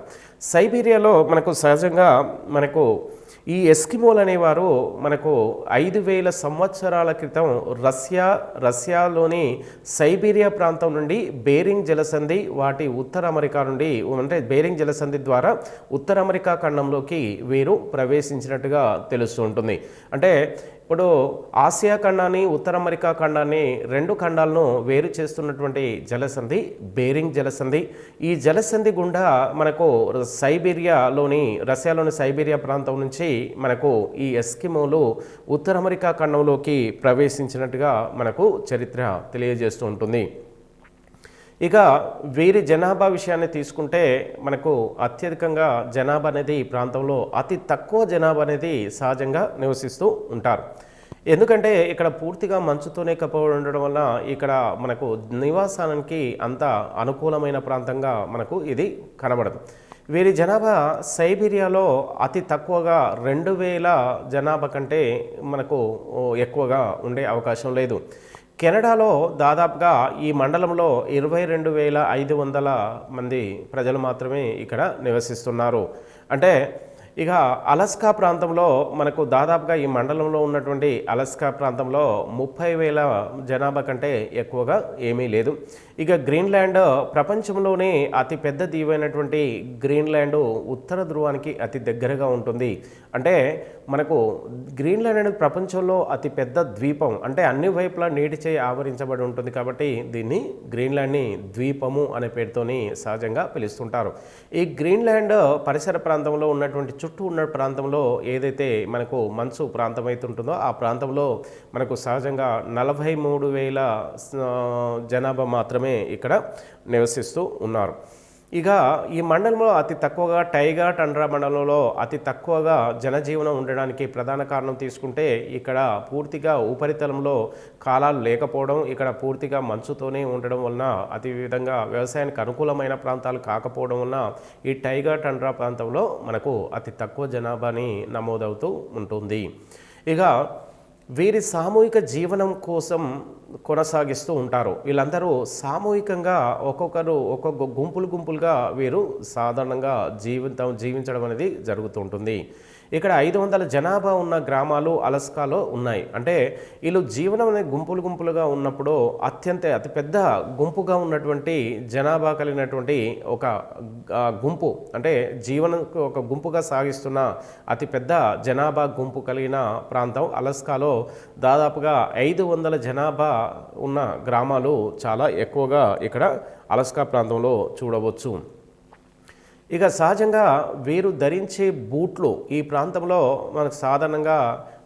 సైబీరియాలో మనకు సహజంగా ఈ ఎస్కిమోల్ అనేవారు మనకు 5000 సంవత్సరాల క్రితం రష్యాలోని సైబీరియా ప్రాంతం నుండి బేరింగ్ జలసంధి వాటి ఉత్తర అమెరికా నుండి అంటే బేరింగ్ జలసంధి ద్వారా ఉత్తర అమెరికా ఖండంలోకి వీరు ప్రవేశించినట్టుగా తెలుస్తూ ఉంటుంది. అంటే ఇప్పుడు ఆసియా ఖండాన్ని ఉత్తర అమెరికా ఖండాన్ని 2 ఖండాలను వేరు చేస్తున్నటువంటి జలసంధి బేరింగ్ జలసంధి. ఈ జలసంధి గుండా మనకు రష్యాలోని సైబీరియా ప్రాంతం నుంచి మనకు ఈ ఎస్కిమోలు ఉత్తర అమెరికా ఖండంలోకి ప్రవేశించినట్టుగా మనకు చరిత్ర తెలియజేస్తూ ఉంటుంది. ఇక వీరి జనాభా విషయాన్ని తీసుకుంటే మనకు అత్యధికంగా జనాభా అనేది ఈ ప్రాంతంలో అతి తక్కువ జనాభా అనేది సహజంగా నివసిస్తూ ఉంటారు. ఎందుకంటే ఇక్కడ పూర్తిగా మంచుతోనే కప్పబడి ఉండడం వల్ల ఇక్కడ మనకు నివాసానికి అంత అనుకూలమైన ప్రాంతంగా మనకు ఇది కనబడదు. వీరి జనాభా సైబీరియాలో అతి తక్కువగా 2000 జనాభా కంటే మనకు ఎక్కువగా ఉండే అవకాశం లేదు. కెనడాలో దాదాపుగా ఈ మండలంలో 22,500 మంది ప్రజలు మాత్రమే ఇక్కడ నివసిస్తున్నారు. అంటే ఇక అలస్కా ప్రాంతంలో మనకు దాదాపుగా ఈ మండలంలో ఉన్నటువంటి అలస్కా ప్రాంతంలో 30,000 జనాభా కంటే ఎక్కువగా ఏమీ లేదు. ఇక గ్రీన్లాండ్ ప్రపంచంలోనే అతి పెద్ద దీవైనటువంటి గ్రీన్లాండ్ ఉత్తర ధ్రువానికి అతి దగ్గరగా ఉంటుంది. అంటే మనకు గ్రీన్లాండ్ అనేది ప్రపంచంలో అతి పెద్ద ద్వీపం, అంటే అన్ని వైపులా నీటిచే ఆవరించబడి ఉంటుంది కాబట్టి దీన్ని గ్రీన్లాండ్ని ద్వీపము అనే పేరుతోని సహజంగా పిలుస్తుంటారు. ఈ గ్రీన్లాండ్ పరిసర ప్రాంతంలో ఉన్నటువంటి చుట్టూ ఉన్న ప్రాంతంలో ఏదైతే మనకు మంచు ప్రాంతం అయితే ఉంటుందో ఆ ప్రాంతంలో మనకు సహజంగా 43,000 జనాభా మాత్రమే ఇక్కడ నివసిస్తూ ఉన్నారు. ఇక ఈ మండలంలో అతి తక్కువగా టైగా టండ్రా మండలంలో అతి తక్కువగా జనజీవనం ఉండడానికి ప్రధాన కారణం తీసుకుంటే ఇక్కడ పూర్తిగా ఉపరితలంలో కాలాలు లేకపోవడం, ఇక్కడ పూర్తిగా మంచుతోనే ఉండడం వలన అతి విధంగా వ్యవసాయానికి అనుకూలమైన ప్రాంతాలు కాకపోవడం వలన ఈ టైగా టండ్రా ప్రాంతంలో మనకు అతి తక్కువ జనాభాని నమోదవుతూ ఉంటుంది. ఇక వీరి సామూహిక జీవనం కోసం కొనసాగిస్తూ ఉంటారు. వీళ్ళందరూ సామూహికంగా ఒక్కొక్క గుంపులుగా వీరు సాధారణంగా జీవించడం అనేది జరుగుతూ ఉంటుంది. ఇక్కడ 500 జనాభా ఉన్న గ్రామాలు అలస్కాలో ఉన్నాయి. అంటే వీళ్ళు జీవనం అనేది గుంపులుగా ఉన్నప్పుడు అతిపెద్ద గుంపుగా ఉన్నటువంటి జనాభా కలిగినటువంటి ఒక గుంపు, అంటే ఒక గుంపుగా సాగిస్తున్న అతిపెద్ద జనాభా గుంపు కలిగిన ప్రాంతం అలస్కాలో దాదాపుగా 500 జనాభా ఉన్న గ్రామాలు చాలా ఎక్కువగా ఇక్కడ అలస్కా ప్రాంతంలో చూడవచ్చు. ఇక సహజంగా వీరు ధరించే బూట్లు ఈ ప్రాంతంలో మనకు సాధారణంగా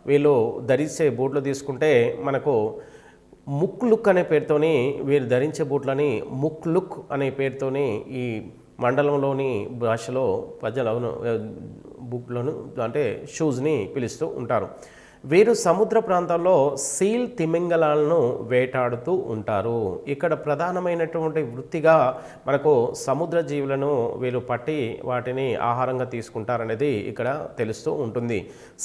వీళ్ళు ధరించే బూట్లు తీసుకుంటే మనకు ముక్ లుక్ అనే పేరుతోని వీరు ధరించే బూట్లని ముక్ లుక్ అనే పేరుతోని ఈ మండలంలోని భాషలో ప్రజలు బూట్లను అంటే షూస్ని పిలుస్తూ ఉంటారు. వీరు సముద్ర ప్రాంతంలో సీల్ తిమింగలాలను వేటాడుతూ ఉంటారు. ఇక్కడ ప్రధానమైనటువంటి వృత్తిగా మనకు సముద్ర జీవులను వీరు పట్టి వాటిని ఆహారంగా తీసుకుంటారనేది ఇక్కడ తెలుస్తూ ఉంటుంది.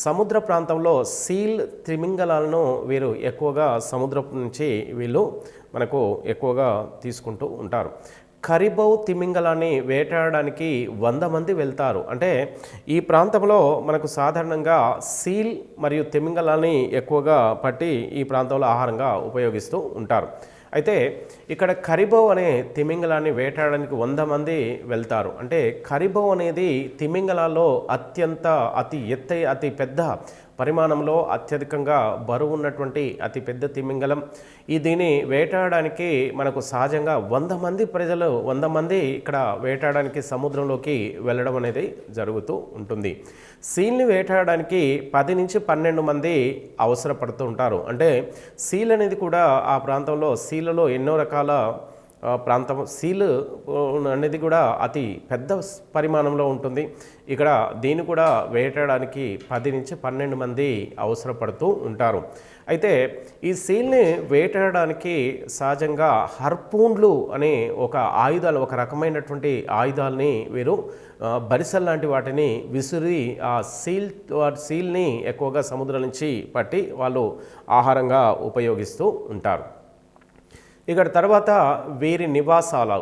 సముద్ర ప్రాంతంలో సీల్ తిమింగలాలను వీరు ఎక్కువగా సముద్రం నుంచి వీళ్ళు మనకు ఎక్కువగా తీసుకుంటూ ఉంటారు. కరిబౌ తిమింగలాన్ని వేటాడడానికి 100 మంది వెళ్తారు. అంటే ఈ ప్రాంతంలో మనకు సాధారణంగా సీల్ మరియు తిమింగలాన్ని ఎక్కువగా పట్టి ఈ ప్రాంతంలో ఆహారంగా ఉపయోగిస్తూ ఉంటారు. అయితే ఇక్కడ కరిబౌ అనే తిమింగలాన్ని వేటాడడానికి 100 మంది వెళ్తారు. అంటే కరిబౌ అనేది తిమింగలాల్లో అతి పెద్ద పరిమాణంలో అత్యధికంగా బరువు ఉన్నటువంటి అతి పెద్ద తిమింగలం. దీన్ని వేటాడడానికి మనకు సహజంగా 100 మంది ఇక్కడ వేటాడడానికి సముద్రంలోకి వెళ్ళడం అనేది జరుగుతూ ఉంటుంది. సీల్ని వేటాడడానికి 10 నుంచి 12 మంది అవసరపడుతూ ఉంటారు. అంటే సీల్ అనేది కూడా ఆ ప్రాంతంలో సీలలో ఎన్నో రకాల ప్రాంతం సీల్ అనేది కూడా అతి పెద్ద పరిమాణంలో ఉంటుంది. ఇక్కడ దీన్ని కూడా వేటాడడానికి 10 నుంచి 12 మంది అవసరపడుతూ ఉంటారు. అయితే ఈ సీల్ని వేటాడడానికి సహజంగా హర్పూన్లు అనే ఒక రకమైనటువంటి ఆయుధాలని వీరు బరిసెల్ లాంటి వాటిని విసిరి ఆ సీల్ని ఎక్కువగా సముద్రం నుంచి పట్టి వాళ్ళు ఆహారంగా ఉపయోగిస్తూ ఉంటారు. ఇక్కడ తర్వాత వీరి నివాసాలు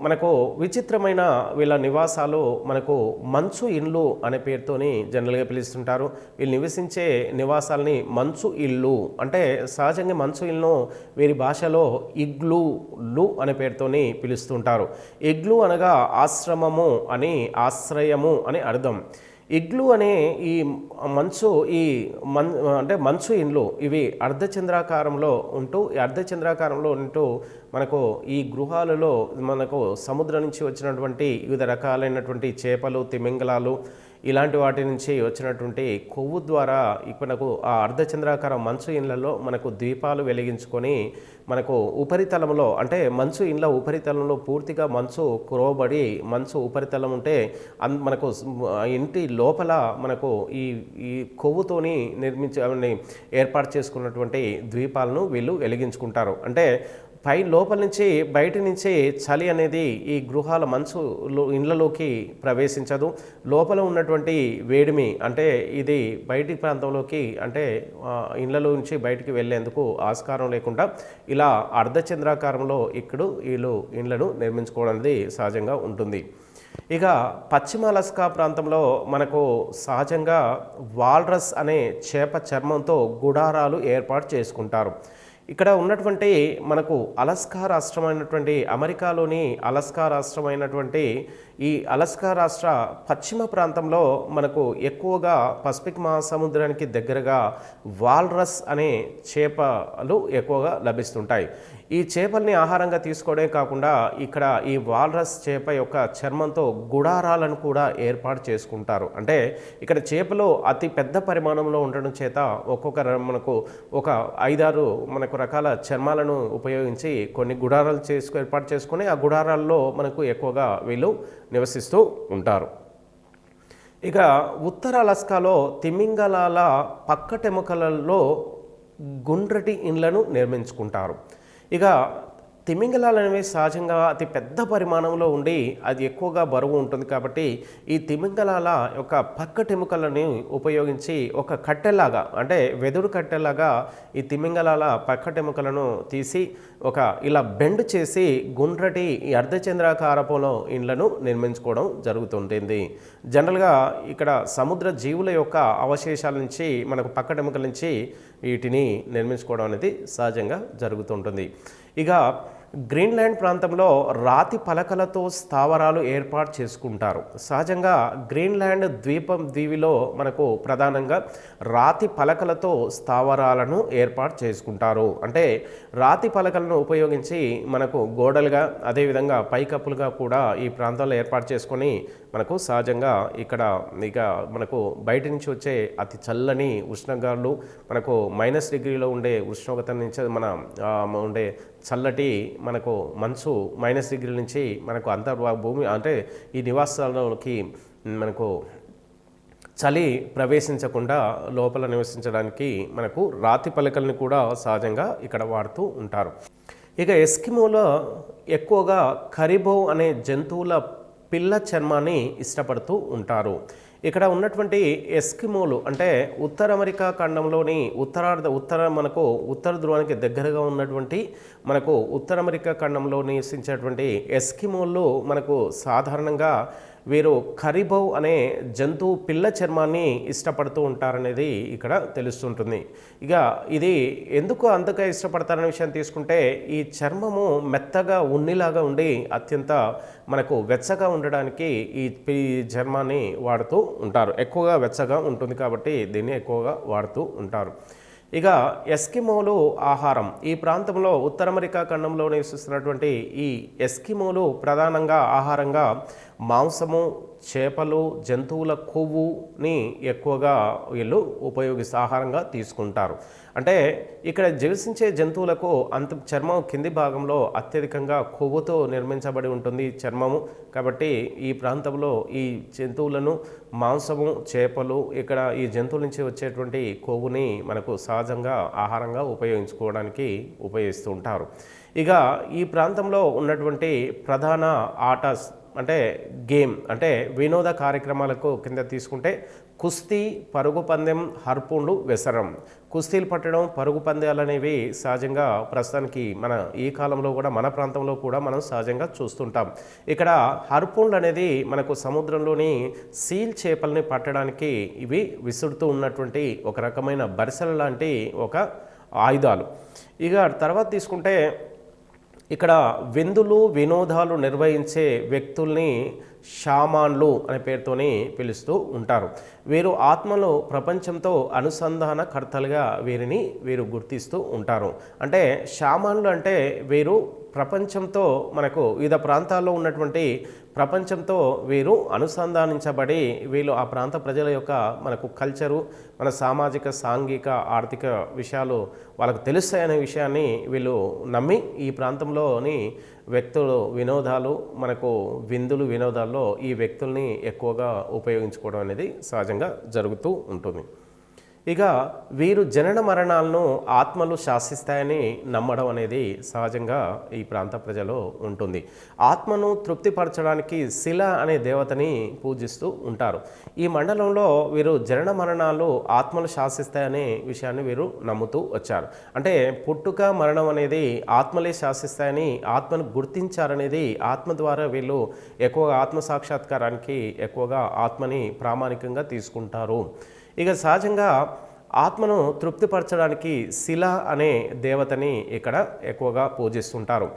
మనకు విచిత్రమైన వీళ్ళ నివాసాలు మనకు మంచు ఇళ్ళు అనే పేరుతోని జనరల్గా పిలుస్తుంటారు. వీళ్ళు నివసించే నివాసాలని మంచు ఇళ్ళు అంటే సహజంగా మంచు ఇళ్ళను వీరి భాషలో ఇగ్లూలు అనే పేరుతోని పిలుస్తుంటారు. ఇగ్లూ అనగా ఆశ్రయము అని అర్థం. ఇగ్లూ అనే ఈ మంచు ఇండ్లు ఇవి అర్ధచంద్రాకారంలో ఉంటూ మనకు ఈ గృహాలలో మనకు సముద్రం నుంచి వచ్చినటువంటి వివిధ రకాలైనటువంటి చేపలు, తిమింగలాలు ఇలాంటి వాటి నుంచి వచ్చినటువంటి కొవ్వు ద్వారా మనకు ఆ అర్ధచంద్రాకార మంచు ఇండ్లలో మనకు దీపాలు వెలిగించుకొని మనకు ఉపరితలంలో అంటే మంచు ఇండ్ల ఉపరితలంలో పూర్తిగా మంచు కురవబడి మంచు ఉపరితలం ఉంటే మనకు ఇంటి లోపల మనకు ఈ కొవ్వుతోని ఏర్పాటు చేసుకున్నటువంటి ద్వీపాలను వీళ్ళు వెలిగించుకుంటారు. అంటే లోపల నుంచి బయట నుంచి చలి అనేది ఈ గృహాల ఇండ్లలోకి ప్రవేశించదు. లోపల ఉన్నటువంటి వేడిమి అంటే ఇది బయటి ప్రాంతంలోకి అంటే ఇండ్లలో నుంచి బయటికి వెళ్ళేందుకు ఆస్కారం లేకుండా ఇలా అర్ధచంద్రాకారంలో వీళ్ళు ఇండ్లను నిర్మించుకోవడం అనేది సహజంగా ఉంటుంది. ఇక పశ్చిమ అలస్కా ప్రాంతంలో మనకు సహజంగా వాల్రస్ అనే చేప చర్మంతో గుడారాలు ఏర్పాటు చేసుకుంటారు. ఇక్కడ ఉన్నటువంటి మనకు అలస్కా రాష్ట్రమైనటువంటి అమెరికాలోని అలస్కా రాష్ట్రమైనటువంటి ఈ అలస్కా రాష్ట్ర పశ్చిమ ప్రాంతంలో మనకు ఎక్కువగా పసిఫిక్ మహాసముద్రానికి దగ్గరగా వాల్రస్ అనే చేపలు ఎక్కువగా లభిస్తుంటాయి. ఈ చేపల్ని ఆహారంగా తీసుకోవడమే కాకుండా ఇక్కడ ఈ వాల్రస్ చేప యొక్క చర్మంతో గుడారాలను కూడా ఏర్పాటు చేసుకుంటారు. అంటే ఇక్కడ చేపలు అతి పెద్ద పరిమాణంలో ఉండడం చేత మనకు ఒక 5-6 మనకు రకాల చర్మాలను ఉపయోగించి కొన్ని గుడారాలు ఏర్పాటు చేసుకొని ఆ గుడారాల్లో మనకు ఎక్కువగా వీళ్ళు నివసిస్తూ ఉంటారు. ఇక ఉత్తర అలస్కాలో తిమింగలాల పక్కటెముకలలో గుండ్రటి ఇండ్లను నిర్మించుకుంటారు. ఇక తిమింగలాలు అనేవి సహజంగా అతి పెద్ద పరిమాణంలో ఉండి అది ఎక్కువగా బరువు ఉంటుంది. కాబట్టి ఈ తిమింగలాల యొక్క పక్కటెముకలను ఉపయోగించి ఒక కట్టెలాగా అంటే వెదురు కట్టెలాగా ఈ తిమింగలాల పక్కటెముకలను తీసి ఇలా బెండ్ చేసి గుండ్రటి ఈ అర్ధచంద్రాకారపులో ఇండ్లను నిర్మించుకోవడం జరుగుతుంటుంది. జనరల్గా ఇక్కడ సముద్ర జీవుల యొక్క అవశేషాల నుంచి మనకు పక్కటెముకల నుంచి వీటిని నిర్మించుకోవడం అనేది సహజంగా జరుగుతుంటుంది. ఇక గ్రీన్లాండ్ ప్రాంతంలో రాతి పలకలతో స్థావరాలు ఏర్పాటు చేసుకుంటారు. సహజంగా గ్రీన్లాండ్ దీవిలో మనకు ప్రధానంగా రాతి పలకలతో స్థావరాలను ఏర్పాటు చేసుకుంటారు. అంటే రాతి పలకలను ఉపయోగించి మనకు గోడలుగా అదేవిధంగా పైకప్పులుగా కూడా ఈ ప్రాంతాల్లో ఏర్పాటు చేసుకొని మనకు సహజంగా ఇక మనకు బయట నుంచి వచ్చే అతి చల్లని ఉష్ణగాలు మనకు -డిగ్రీలో ఉండే ఉష్ణోగ్రత నుంచి ఉండే చల్లటి మనకు మంచు -డిగ్రీ నుంచి మనకు భూమి అంటే ఈ నివాసాలలోకి మనకు చలి ప్రవేశించకుండా లోపల నివసించడానికి మనకు రాతి పలకల్ని కూడా సహజంగా ఇక్కడ వాడుతూ ఉంటారు. ఇక ఎస్కిమోలో ఎక్కువగా కరిబో అనే జంతువుల పిల్ల చర్మాన్ని ఇష్టపడుతూ ఉంటారు. ఇక్కడ ఉన్నటువంటి ఎస్కిమోలు అంటే ఉత్తర అమెరికా ఖండంలోని మనకు ఉత్తర ధ్రువానికి దగ్గరగా ఉన్నటువంటి మనకు ఉత్తర అమెరికా ఖండంలో నివసించేటువంటి ఎస్కిమోలు మనకు సాధారణంగా వీరు కరిబో అనే జంతువు పిల్ల చర్మాన్ని ఇష్టపడుతూ ఉంటారనేది ఇక్కడ తెలుస్తుంటుంది. ఇక ఇది ఎందుకు అంతగా ఇష్టపడతారనే విషయం తీసుకుంటే ఈ చర్మము మెత్తగా ఉన్నిలాగా ఉండి అత్యంత మనకు వెచ్చగా ఉండడానికి ఈ చర్మాన్ని వాడుతూ ఉంటారు. ఎక్కువగా వెచ్చగా ఉంటుంది కాబట్టి దీన్ని ఎక్కువగా వాడుతూ ఉంటారు. ఇక ఎస్కిమోలు ఆహారం ఈ ప్రాంతంలో ఉత్తర అమెరికా ఖండంలో నివసిస్తున్నటువంటి ఈ ఎస్కిమోలు ప్రధానంగా ఆహారంగా మాంసము, చేపలు, జంతువుల కొవ్వుని ఎక్కువగా వీళ్ళు ఆహారంగా తీసుకుంటారు. అంటే ఇక్కడ జీవించే జంతువులకు చర్మం కింది భాగంలో అత్యధికంగా కొవ్వుతో నిర్మించబడి ఉంటుంది చర్మము. కాబట్టి ఈ ప్రాంతంలో ఈ జంతువులను మాంసము, చేపలు ఇక్కడ ఈ జంతువుల నుంచి వచ్చేటువంటి కొవ్వుని మనకు సహజంగా ఆహారంగా ఉపయోగిస్తూ ఉంటారు. ఇక ఈ ప్రాంతంలో ఉన్నటువంటి ప్రధాన ఆట అంటే గేమ్ అంటే వినోద కార్యక్రమాలకు కింద తీసుకుంటే కుస్తీ, పరుగు పందెం, హర్పూన్లు, వెసరం. కుస్తీలు పట్టడం, పరుగు పందాలు అనేవి సహజంగా ప్రస్తుతానికి ఈ కాలంలో కూడా మన ప్రాంతంలో కూడా మనం సహజంగా చూస్తుంటాం. ఇక్కడ హర్పూన్లు అనేది మనకు సముద్రంలోని సీల్ చేపల్ని పట్టడానికి ఇవి విసురుతూ ఉన్నటువంటి ఒక రకమైన బరిసెల లాంటి ఒక ఆయుధాలు. ఇక తర్వాత తీసుకుంటే ఇక్కడ విందులు, వినోదాలు నిర్వహించే వ్యక్తుల్ని షామాన్లు అనే పేరుతోని పిలుస్తూ ఉంటారు. వీరు ఆత్మలో ప్రపంచంతో అనుసంధానకర్తలుగా వీరు గుర్తిస్తూ ఉంటారు. అంటే షామాన్లు అంటే వీరు ప్రపంచంతో మనకు వివిధ ప్రాంతాల్లో ఉన్నటువంటి ప్రపంచంతో వీరు అనుసంధానించబడి వీళ్ళు ఆ ప్రాంత ప్రజల యొక్క మనకు కల్చరు, మన సామాజిక, సాంఘిక, ఆర్థిక విషయాలు వాళ్ళకు తెలుస్తాయనే విషయాన్ని వీళ్ళు నమ్మి ఈ ప్రాంతంలోని వ్యక్తులు వినోదాలు మనకు విందులు వినోదాల్లో ఈ వ్యక్తుల్ని ఎక్కువగా ఉపయోగించుకోవడం అనేది సహజంగా జరుగుతూ ఉంటుంది. ఇక వీరు జనన మరణాలను ఆత్మలు శాసిస్తాయని నమ్మడం అనేది సహజంగా ఈ ప్రాంత ప్రజలో ఉంటుంది. ఆత్మను తృప్తిపరచడానికి శిల అనే దేవతని పూజిస్తూ ఉంటారు. ఈ మండలంలో వీరు జనన మరణాలు ఆత్మలు శాసిస్తాయనే విషయాన్ని వీరు నమ్ముతూ వచ్చారు. అంటే పుట్టుక, మరణం అనేది ఆత్మలే శాసిస్తాయని ఆత్మను గుర్తించారనేది ఆత్మ ద్వారా వీళ్ళు ఎక్కువగా ఆత్మ సాక్షాత్కారానికి ఎక్కువగా ఆత్మని ప్రామాణికంగా తీసుకుంటారు. ఇక సహజంగా ఆత్మను తృప్తిపరచడానికి శిల అనే దేవతని ఇక్కడ ఎక్కువగా పూజిస్తుంటారు.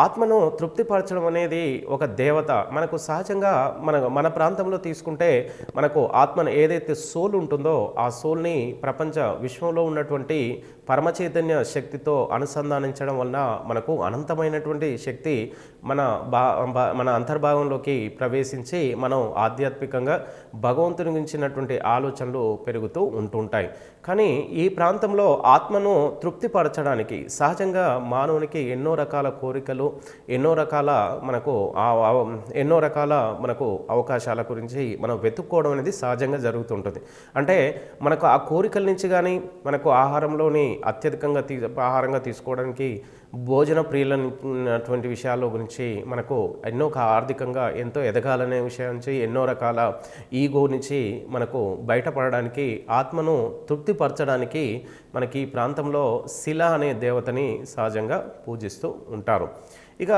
ఆత్మను తృప్తిపరచడం అనేది ఒక దేవత. మనకు సహజంగా మన ప్రాంతంలో తీసుకుంటే మనకు ఆత్మను ఏదైతే సోల్ ఉంటుందో ఆ సోల్ని ప్రపంచ విశ్వంలో ఉన్నటువంటి పరమచైతన్య శక్తితో అనుసంధానించడం వలన మనకు అనంతమైనటువంటి శక్తి మన అంతర్భాగంలోకి ప్రవేశించి మనం ఆధ్యాత్మికంగా భగవంతుని గురించినటువంటి ఆలోచనలు పెరుగుతూ ఉంటుంటాయి. కానీ ఈ ప్రాంతంలో ఆత్మను తృప్తిపరచడానికి సహజంగా మానవునికి ఎన్నో రకాల కోరికలు, ఎన్నో రకాల మనకు అవకాశాల గురించి మనం వెతుక్కోవడం అనేది సహజంగా జరుగుతుంటుంది. అంటే మనకు ఆ కోరికల నుంచి కానీ మనకు ఆహారంలోని అత్యధికంగా ఆహారంగా తీసుకోవడానికి భోజన ప్రియులైనటువంటి విషయాల గురించి మనకు ఎన్నో ఆర్థికంగా ఎంతో ఎదగాలనే విషయం నుంచి ఎన్నో రకాల ఈగో నుంచి మనకు బయటపడడానికి ఆత్మను తృప్తిపరచడానికి మనకి ఈ ప్రాంతంలో శిల అనే దేవతని సహజంగా పూజిస్తూ ఉంటారు. ఇక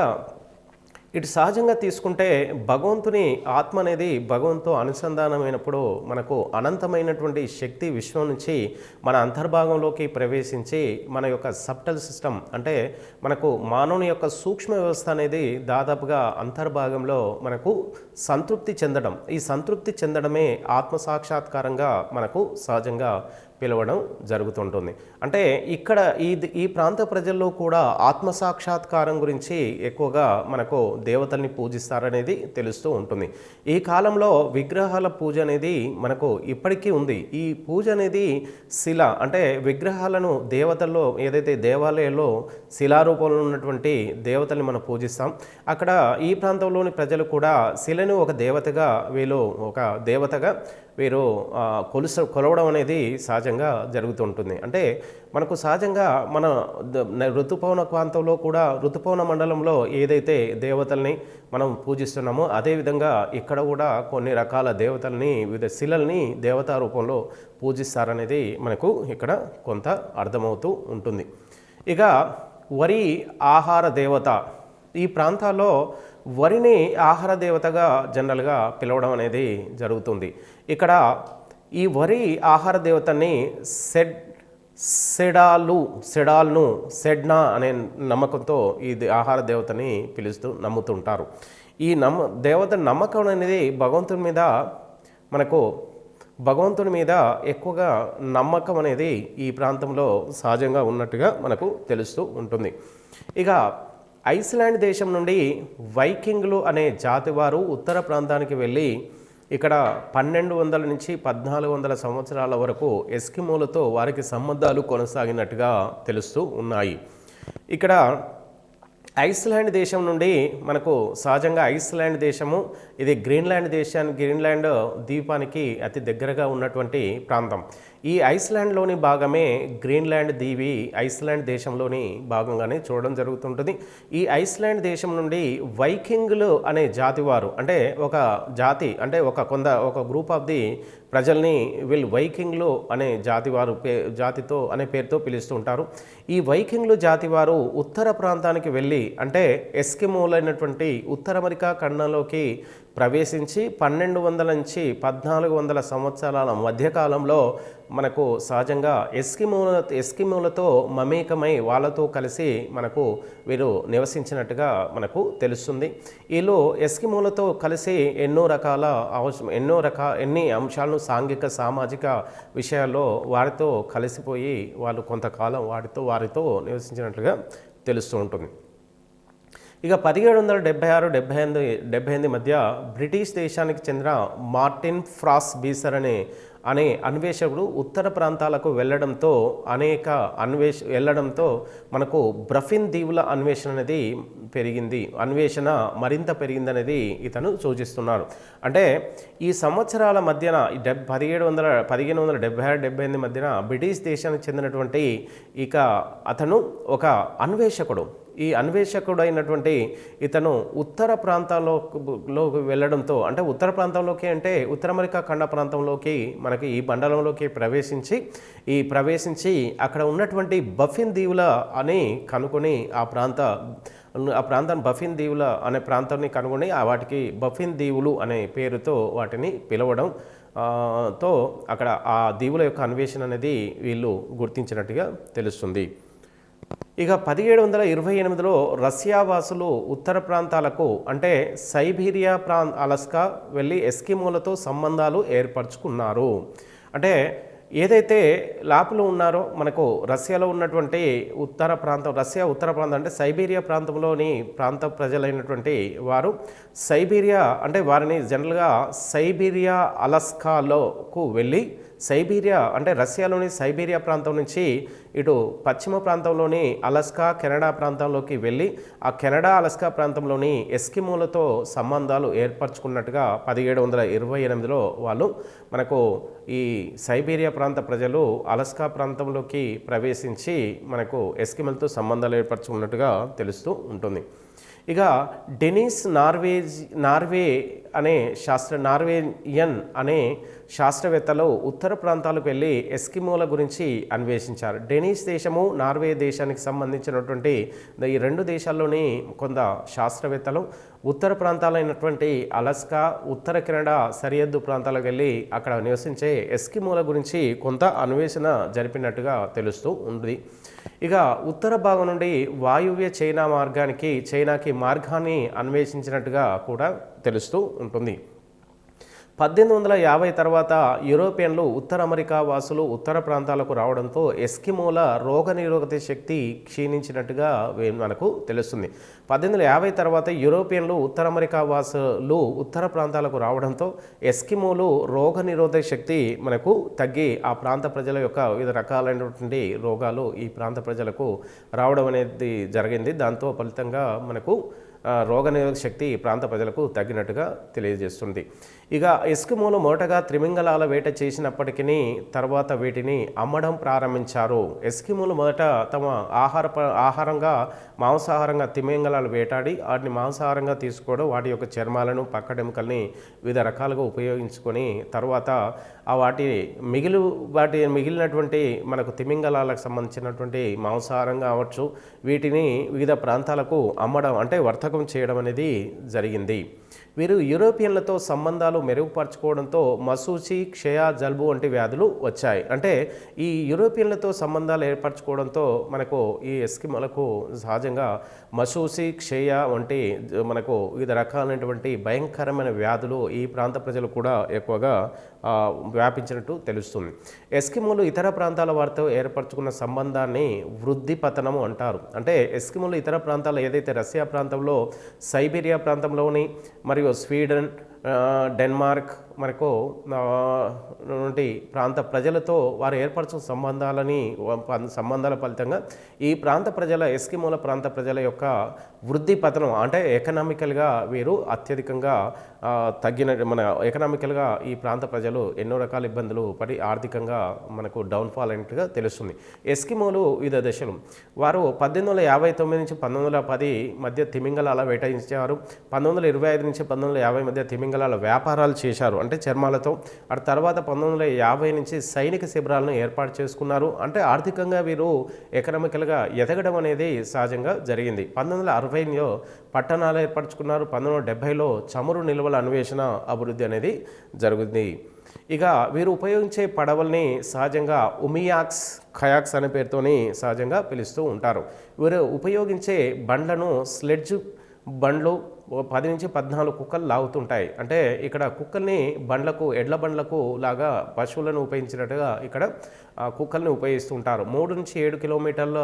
ఇటు సహజంగా తీసుకుంటే భగవంతుని ఆత్మ అనేది భగవంతుతో అనుసంధానమైనప్పుడు మనకు అనంతమైనటువంటి శక్తి విశ్వం నుంచి మన అంతర్భాగంలోకి ప్రవేశించి మన యొక్క సబ్టల్ సిస్టమ్ అంటే మనకు మానవుని యొక్క సూక్ష్మ వ్యవస్థ అనేది దాదాపుగా అంతర్భాగంలో మనకు సంతృప్తి చెందడం, ఈ సంతృప్తి చెందడమే ఆత్మ సాక్షాత్కారంగా మనకు సహజంగా పిలవడం జరుగుతుంటుంది. అంటే ఇక్కడ ఈ ప్రాంత ప్రజల్లో కూడా ఆత్మసాక్షాత్కారం గురించి ఎక్కువగా మనకు దేవతల్ని పూజిస్తారనేది తెలుస్తూ ఉంటుంది. ఈ కాలంలో విగ్రహాల పూజ అనేది మనకు ఇప్పటికీ ఉంది. ఈ పూజ అనేది శిల అంటే విగ్రహాలను దేవతల్లో ఏదైతే దేవాలయాల్లో శిలారూపంలో ఉన్నటువంటి దేవతల్ని మనం పూజిస్తాం. అక్కడ ఈ ప్రాంతంలోని ప్రజలు కూడా శిలను ఒక దేవతగా వీరు కొలవడం అనేది సహజంగా జరుగుతుంటుంది. అంటే మనకు సహజంగా మన ఋతుపవన ప్రాంతంలో కూడా ఋతుపవన మండలంలో ఏదైతే దేవతల్ని మనం పూజిస్తున్నామో అదేవిధంగా ఇక్కడ కూడా కొన్ని రకాల దేవతల్ని వివిధ శిలల్ని దేవతా రూపంలో పూజిస్తారనేది మనకు ఇక్కడ కొంత అర్థమవుతూ ఉంటుంది. ఇక వరి ఆహార దేవత, ఈ ప్రాంతాల్లో వరిని ఆహార దేవతగా జనరల్గా పిలవడం అనేది జరుగుతుంది. ఇక్కడ ఈ వరి ఆహార దేవతని సెడ్నా అనే నమ్మకంతో ఈ ఆహార దేవతని నమ్ముతుంటారు. ఈ దేవత నమ్మకం అనేది భగవంతుని మీద ఎక్కువగా నమ్మకం అనేది ఈ ప్రాంతంలో సహజంగా ఉన్నట్టుగా మనకు తెలుస్తూ ఉంటుంది. ఇక ఐస్లాండ్ దేశం నుండి వైకింగ్లు అనే జాతి వారు ఉత్తర ప్రాంతానికి వెళ్ళి ఇక్కడ 1200 నుంచి 1400 సంవత్సరాల వరకు ఎస్కిమోలతో వారికి సంబంధాలు కొనసాగినట్టుగా తెలుస్తూ ఉన్నాయి. ఇక్కడ ఐస్లాండ్ దేశం నుండి మనకు సహజంగా ఐస్లాండ్ దేశము ఇది గ్రీన్లాండ్ ద్వీపానికి అతి దగ్గరగా ఉన్నటువంటి ప్రాంతం. ఈ ఐస్లాండ్లోని భాగమే గ్రీన్లాండ్ దీవి ఐస్లాండ్ దేశంలోని భాగంగానే చూడడం జరుగుతుంటుంది. ఈ ఐస్లాండ్ దేశం నుండి వైకింగ్లు అనే జాతి వారు, అంటే ఒక జాతి, అంటే ఒక గ్రూప్ ఆఫ్ ది ప్రజల్ని వీళ్ళు వైకింగ్లు అనే జాతితో అనే పేరుతో పిలుస్తూ ఉంటారు. ఈ వైకింగ్లు జాతి వారు ఉత్తర ప్రాంతానికి వెళ్ళి, అంటే ఎస్కిమోలైనటువంటి ఉత్తర అమెరికా ఖండంలోకి ప్రవేశించి 1200 నుంచి 1400 సంవత్సరాల మధ్యకాలంలో మనకు సహజంగా ఎస్కిమోలతో మమేకమై వాళ్ళతో కలిసి వీరు నివసించినట్టుగా మనకు తెలుస్తుంది. వీళ్ళు ఎస్కిమోలతో కలిసి ఎన్ని అంశాలను సాంఘిక సామాజిక విషయాల్లో వారితో కలిసిపోయి వాళ్ళు కొంతకాలం వారితో నివసించినట్లుగా తెలుస్తూ ఉంటుంది. ఇక 1776-78 మధ్య బ్రిటిష్ దేశానికి చెందిన మార్టిన్ ఫ్రాస్ బీసర్ అనే అన్వేషకుడు ఉత్తర ప్రాంతాలకు వెళ్ళడంతో మనకు బ్రఫిన్ దీవుల అన్వేషణ మరింత పెరిగిందనేది ఇతను సూచిస్తున్నాడు. అంటే ఈ సంవత్సరాల మధ్యన 1576-78 మధ్యన బ్రిటిష్ దేశానికి చెందినటువంటి అతను ఒక అన్వేషకుడు. ఈ అన్వేషకుడైనటువంటి ఇతను ఉత్తర ప్రాంతాల్లోకి వెళ్ళడంతో, అంటే ఉత్తర ప్రాంతంలోకి అంటే ఉత్తర అమెరికా ఖండ ప్రాంతంలోకి మనకి ఈ మండలంలోకి ప్రవేశించి అక్కడ ఉన్నటువంటి బఫిన్ దీవుల అని కనుక్కొని ఆ ప్రాంతాన్ని బఫిన్ దీవుల అనే ప్రాంతాన్ని కనుగొని వాటికి బఫిన్ దీవులు అనే పేరుతో వాటిని పిలవడం తో అక్కడ ఆ దీవుల యొక్క అన్వేషణ అనేది వీళ్ళు గుర్తించినట్టుగా తెలుస్తుంది. ఇక 1728లో రష్యా వాసులు ఉత్తర ప్రాంతాలకు, అంటే సైబీరియా అలస్కా వెళ్ళి ఎస్కిమోలతో సంబంధాలు ఏర్పరచుకున్నారు. అంటే ఏదైతే లోపల ఉన్నారో మనకు రష్యాలో ఉన్నటువంటి రష్యా ఉత్తర ప్రాంతం అంటే సైబీరియా ప్రాంతంలోని ప్రాంత ప్రజలైనటువంటి వారు సైబీరియా, అంటే వారిని జనరల్గా సైబీరియా అలస్కాలోకి వెళ్ళి సైబీరియా అంటే రష్యాలోని సైబీరియా ప్రాంతం నుంచి ఇటు పశ్చిమ ప్రాంతంలోని అలస్కా కెనడా ప్రాంతంలోకి వెళ్ళి ఆ కెనడా అలస్కా ప్రాంతంలోని ఎస్కిమోలతో సంబంధాలు ఏర్పరచుకున్నట్టుగా 1728లో వాళ్ళు మనకు ఈ సైబీరియా ప్రాంత ప్రజలు అలస్కా ప్రాంతంలోకి ప్రవేశించి మనకు ఎస్కిమోలతో సంబంధాలు ఏర్పరచుకున్నట్టుగా తెలుస్తూ ఉంటుంది. ఇక డెనిస్ నార్వేయన్ అనే శాస్త్రవేత్తలు ఉత్తర ప్రాంతాలకు వెళ్ళి ఎస్కిమోల గురించి అన్వేషించారు. డెనిస్ దేశము నార్వే దేశానికి సంబంధించినటువంటి ఈ రెండు దేశాల్లోని కొంత శాస్త్రవేత్తలు ఉత్తర ప్రాంతాలైనటువంటి అలస్కా ఉత్తర కెనడా సరిహద్దు ప్రాంతాలకు వెళ్ళి అక్కడ నివసించే ఎస్కిమోల గురించి కొంత అన్వేషణ జరిపినట్టుగా తెలుస్తూ ఉంది. ఇక ఉత్తర భాగం నుండి వాయువ్య చైనాకి మార్గాన్ని అన్వేషించినట్టుగా కూడా తెలుస్తూ ఉంటుంది. 1850 తర్వాత యూరోపియన్లు ఉత్తర అమెరికా వాసులు ఉత్తర ప్రాంతాలకు రావడంతో ఎస్కిమోల రోగనిరోధక శక్తి క్షీణించినట్టుగా మనకు తెలుస్తుంది. 1850 తర్వాత యూరోపియన్లు ఉత్తర అమెరికా వాసులు ఉత్తర ప్రాంతాలకు రావడంతో ఎస్కిమోలు రోగనిరోధక శక్తి మనకు తగ్గి ఆ ప్రాంత ప్రజల యొక్క వివిధ రకాలైనటువంటి రోగాలు ఈ ప్రాంత ప్రజలకు రావడం అనేది జరిగింది. దాంతో ఫలితంగా మనకు రోగనిరోధక శక్తి ఈ ప్రాంత ప్రజలకు తగ్గినట్టుగా తెలియజేస్తుంది. ఇక ఎస్కిమోలు మొదటగా త్రిమింగలాల వేట చేసినప్పటికీ తర్వాత వీటిని అమ్మడం ప్రారంభించారు. ఎస్కిమోలు మొదట తమ ఆహారంగా మాంసాహారంగా తిమింగలాలు వేటాడి వాటిని మాంసాహారంగా తీసుకోవడం, వాటి యొక్క చర్మాలను పక్కడెముకల్ని వివిధ రకాలుగా ఉపయోగించుకొని తర్వాత వాటి మిగిలినటువంటి మనకు తిమింగలాలకు సంబంధించినటువంటి మాంసాహారం కావచ్చు వీటిని వివిధ ప్రాంతాలకు అమ్మడం అంటే వర్తకం చేయడం అనేది జరిగింది. వీరు యూరోపియన్లతో సంబంధాలు మెరుగుపరచుకోవడంతో మసూచి, క్షయ, జలుబు వంటి వ్యాధులు వచ్చాయి. అంటే ఈ యూరోపియన్లతో సంబంధాలు ఏర్పరచుకోవడంతో మనకు ఈ ఎస్కిమోలకు సహజంగా మసూచి, క్షయ వంటి మనకు వివిధ రకాలైనటువంటి భయంకరమైన వ్యాధులు ఈ ప్రాంత ప్రజలు కూడా ఎక్కువగా వ్యాపించినట్టు తెలుస్తుంది. ఎస్కిమోలు ఇతర ప్రాంతాల వారితో ఏర్పరచుకున్న సంబంధాన్ని వృద్ధి పతనము అంటారు. అంటే ఎస్కిమోలు ఇతర ప్రాంతాలు ఏదైతే రష్యా ప్రాంతంలో, సైబీరియా ప్రాంతంలోని మరియు స్వీడన్, డెన్మార్క్ మనకు నుండి ప్రాంత ప్రజలతో వారు ఏర్పరచుకున్న సంబంధాల ఫలితంగా ఈ ప్రాంత ప్రజల ఎస్కిమోల ప్రాంత ప్రజల యొక్క వృద్ధి పతనం అంటే ఎకనామికల్గా వీరు అత్యధికంగా ఎకనామికల్గా ఈ ప్రాంత ప్రజలు ఎన్నో రకాల ఇబ్బందులు పడి ఆర్థికంగా మనకు డౌన్ఫాల్ అయినట్టుగా తెలుస్తుంది. ఎస్కిమోలు వివిధ దశలు వారు 1859 నుంచి 1910 మధ్య తిమింగలాల వేటాయించారు. 1925 నుంచి 1950 మధ్య తిమింగలాల వ్యాపారాలు చేశారు అంటే చర్మాలతో. ఆ తర్వాత 1950 నుంచి సైనిక శిబిరాలను ఏర్పాటు చేసుకున్నారు. అంటే ఆర్థికంగా వీరు ఎకనామికల్గా ఎదగడం అనేది సహజంగా జరిగింది. 1960లో పట్టణాలు ఏర్పరచుకున్నారు. 1970లో చమురు నిల్వల అన్వేషణ అభివృద్ధి అనేది జరుగుతుంది. ఇక వీరు ఉపయోగించే పడవల్ని సహజంగా ఉమియాక్స్, ఖయాక్స్ అనే పేరుతోని సహజంగా పిలుస్తూ ఉంటారు. వీరు ఉపయోగించే బండ్లను స్లెడ్జ్ బండ్లు 10 నుంచి 14 కుక్కలు లాగుతుంటాయి. అంటే ఇక్కడ కుక్కల్ని ఎడ్ల బండ్లకు లాగా పశువులను ఉపయోగించినట్టుగా ఇక్కడ కుక్కల్ని ఉపయోగిస్తుంటారు. 3 నుంచి 7 కిలోమీటర్ల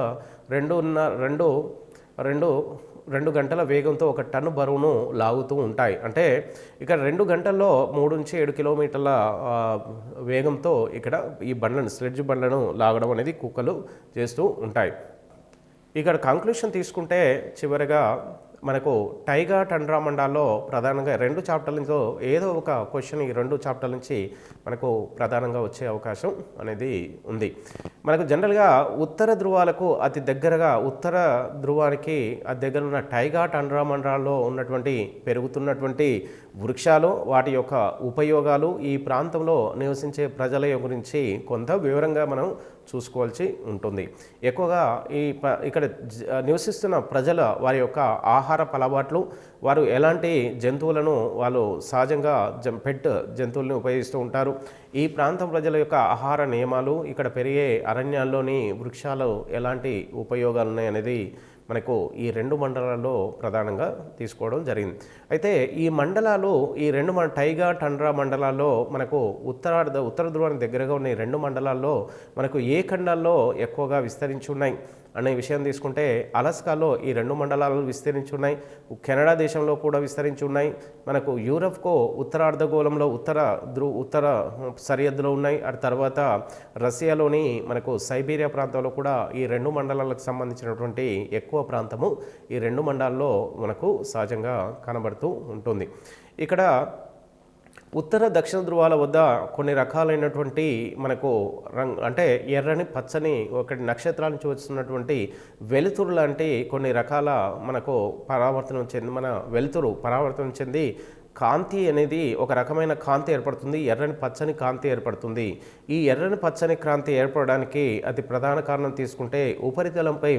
2 గంటల వేగంతో 1 టన్ను బరువును లాగుతూ ఉంటాయి. అంటే ఇక్కడ 2 గంటల్లో 3 నుంచి 7 కిలోమీటర్ల వేగంతో ఇక్కడ ఈ స్లెడ్జ్ బండ్లను లాగడం అనేది కుక్కలు చేస్తూ ఉంటాయి. ఇక్కడ కంక్లూషన్ తీసుకుంటే చివరిగా మనకు టైగా, టండ్రా మండలాల్లో ప్రధానంగా 2 చాప్టర్లతో ఏదో ఒక క్వశ్చన్ ఈ 2 చాప్టర్ల నుంచి మనకు ప్రధానంగా వచ్చే అవకాశం అనేది ఉంది. మనకు జనరల్గా ఉత్తర ధ్రువాలకు అతి దగ్గరగా ఉత్తర ధ్రువానికి అతి దగ్గర ఉన్న టైగా, టండ్రా మండలాల్లో ఉన్నటువంటి పెరుగుతున్నటువంటి వృక్షాలు, వాటి యొక్క ఉపయోగాలు, ఈ ప్రాంతంలో నివసించే ప్రజల గురించి కొంత వివరంగా మనం చూసుకోవాల్సి ఉంటుంది. ఎక్కువగా ఇక్కడ నివసిస్తున్న ప్రజల వారి యొక్క ఆహారపు అలవాట్లు, వారు ఎలాంటి జంతువులను వాళ్ళు సహజంగా పెట్ జంతువులను ఉపయోగిస్తూ ఉంటారు, ఈ ప్రాంతం ప్రజల యొక్క ఆహార నియమాలు, ఇక్కడ పెరిగే అరణ్యాల్లోని వృక్షాలు ఎలాంటి ఉపయోగాలు ఉన్నాయనేది మనకు ఈ 2 మండలాల్లో ప్రధానంగా తీసుకోవడం జరిగింది. అయితే ఈ మండలాలు ఈ 2 టైగా, టండ్రా మండలాల్లో మనకు ఉత్తర ధ్రువానికి దగ్గరగా ఉన్న ఈ 2 మండలాల్లో మనకు ఏ ఖండాల్లో ఎక్కువగా విస్తరించి ఉన్నాయి అనే విషయం తీసుకుంటే అలస్కాలో ఈ 2 మండలాలు విస్తరించి ఉన్నాయి. కెనడా దేశంలో కూడా విస్తరించి ఉన్నాయి. మనకు యూరప్కు ఉత్తరార్ధగోళంలో ఉత్తర సరిహద్దులో ఉన్నాయి. ఆ తర్వాత రష్యాలోని మనకు సైబీరియా ప్రాంతంలో కూడా ఈ 2 మండలాలకు సంబంధించినటువంటి ఎక్కువ ప్రాంతము ఈ 2 మండలాల్లో మనకు సహజంగా కనబడుతూ ఉంటుంది. ఇక్కడ ఉత్తర దక్షిణ ధ్రువాల వద్ద కొన్ని రకాలైనటువంటి మనకు అంటే ఎర్రని, పచ్చని ఒకటి నక్షత్రాల నుంచి వస్తున్నటువంటి వెలుతురు లాంటి కొన్ని రకాల మనకు వెలుతురు పరావర్తనం చెంది కాంతి అనేది ఒక రకమైన కాంతి ఏర్పడుతుంది. ఎర్రని పచ్చని కాంతి ఏర్పడుతుంది. ఈ ఎర్రని పచ్చని కాంతి ఏర్పడడానికి అతి ప్రధాన కారణం తీసుకుంటే ఉపరితలంపై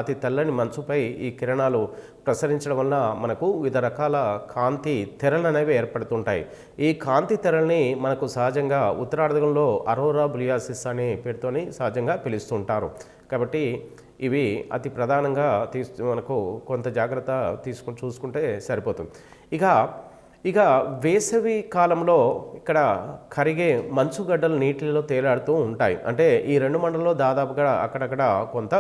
అతి తెల్లని మంచుపై ఈ కిరణాలు ప్రసరించడం వల్ల మనకు వివిధ రకాల కాంతి తెరలు అనేవి ఏర్పడుతుంటాయి. ఈ కాంతి తెరల్ని మనకు సహజంగా ఉత్తరార్ధంలో అరోరా బోరియాలిస్ అనే పేరుతోని సహజంగా పిలుస్తుంటారు. కాబట్టి ఇవి అతి ప్రధానంగా మనకు కొంత జాగ్రత్త చూసుకుంటే సరిపోతుంది. ఇక వేసవి కాలంలో ఇక్కడ కరిగే మంచుగడ్డలు నీటిలో తేలాడుతూ ఉంటాయి. అంటే ఈ 2 మండలంలో దాదాపుగా అక్కడక్కడ కొంత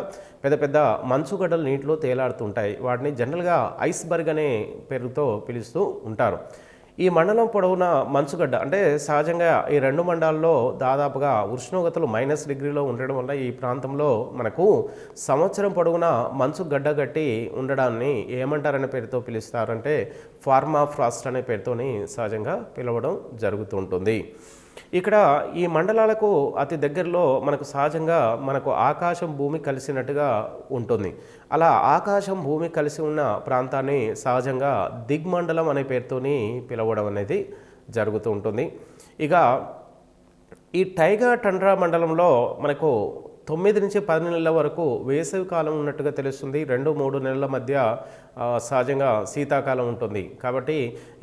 పెద్ద మంచుగడ్డలు నీటిలో తేలాడుతుంటాయి. వాటిని జనరల్గా ఐస్బర్గ్ అనే పేరుతో పిలుస్తూ ఉంటారు. ఈ మండలం పొడవునా మంచుగడ్డ అంటే సహజంగా ఈ 2 మండలాల్లో దాదాపుగా ఉష్ణోగ్రతలు -డిగ్రీలో ఉండడం వల్ల ఈ ప్రాంతంలో మనకు సంవత్సరం పొడవునా మంచు గడ్డ కట్టి ఉండడాన్ని ఏమంటారనే పేరుతో పిలుస్తారంటే పర్మాఫ్రాస్ట్ అనే పేరుతోని సహజంగా పిలవడం జరుగుతూ ఉంటుంది. ఇక్కడ ఈ మండలాలకు అతి దగ్గరలో మనకు సహజంగా మనకు ఆకాశం భూమి కలిసినట్టుగా ఉంటుంది. అలా ఆకాశం భూమి కలిసి ఉన్న ప్రాంతాన్ని సహజంగా దిగ్మండలం అనే పేరుతోని పిలవడం అనేది జరుగుతూ ఉంటుంది. ఇక ఈ టైగా టండ్రా మండలంలో మనకు 9 నుంచి 10 నెలల వరకు వేసవి కాలం ఉన్నట్టుగా తెలుస్తుంది. 2-3 నెలల మధ్య సహజంగా శీతాకాలం ఉంటుంది. కాబట్టి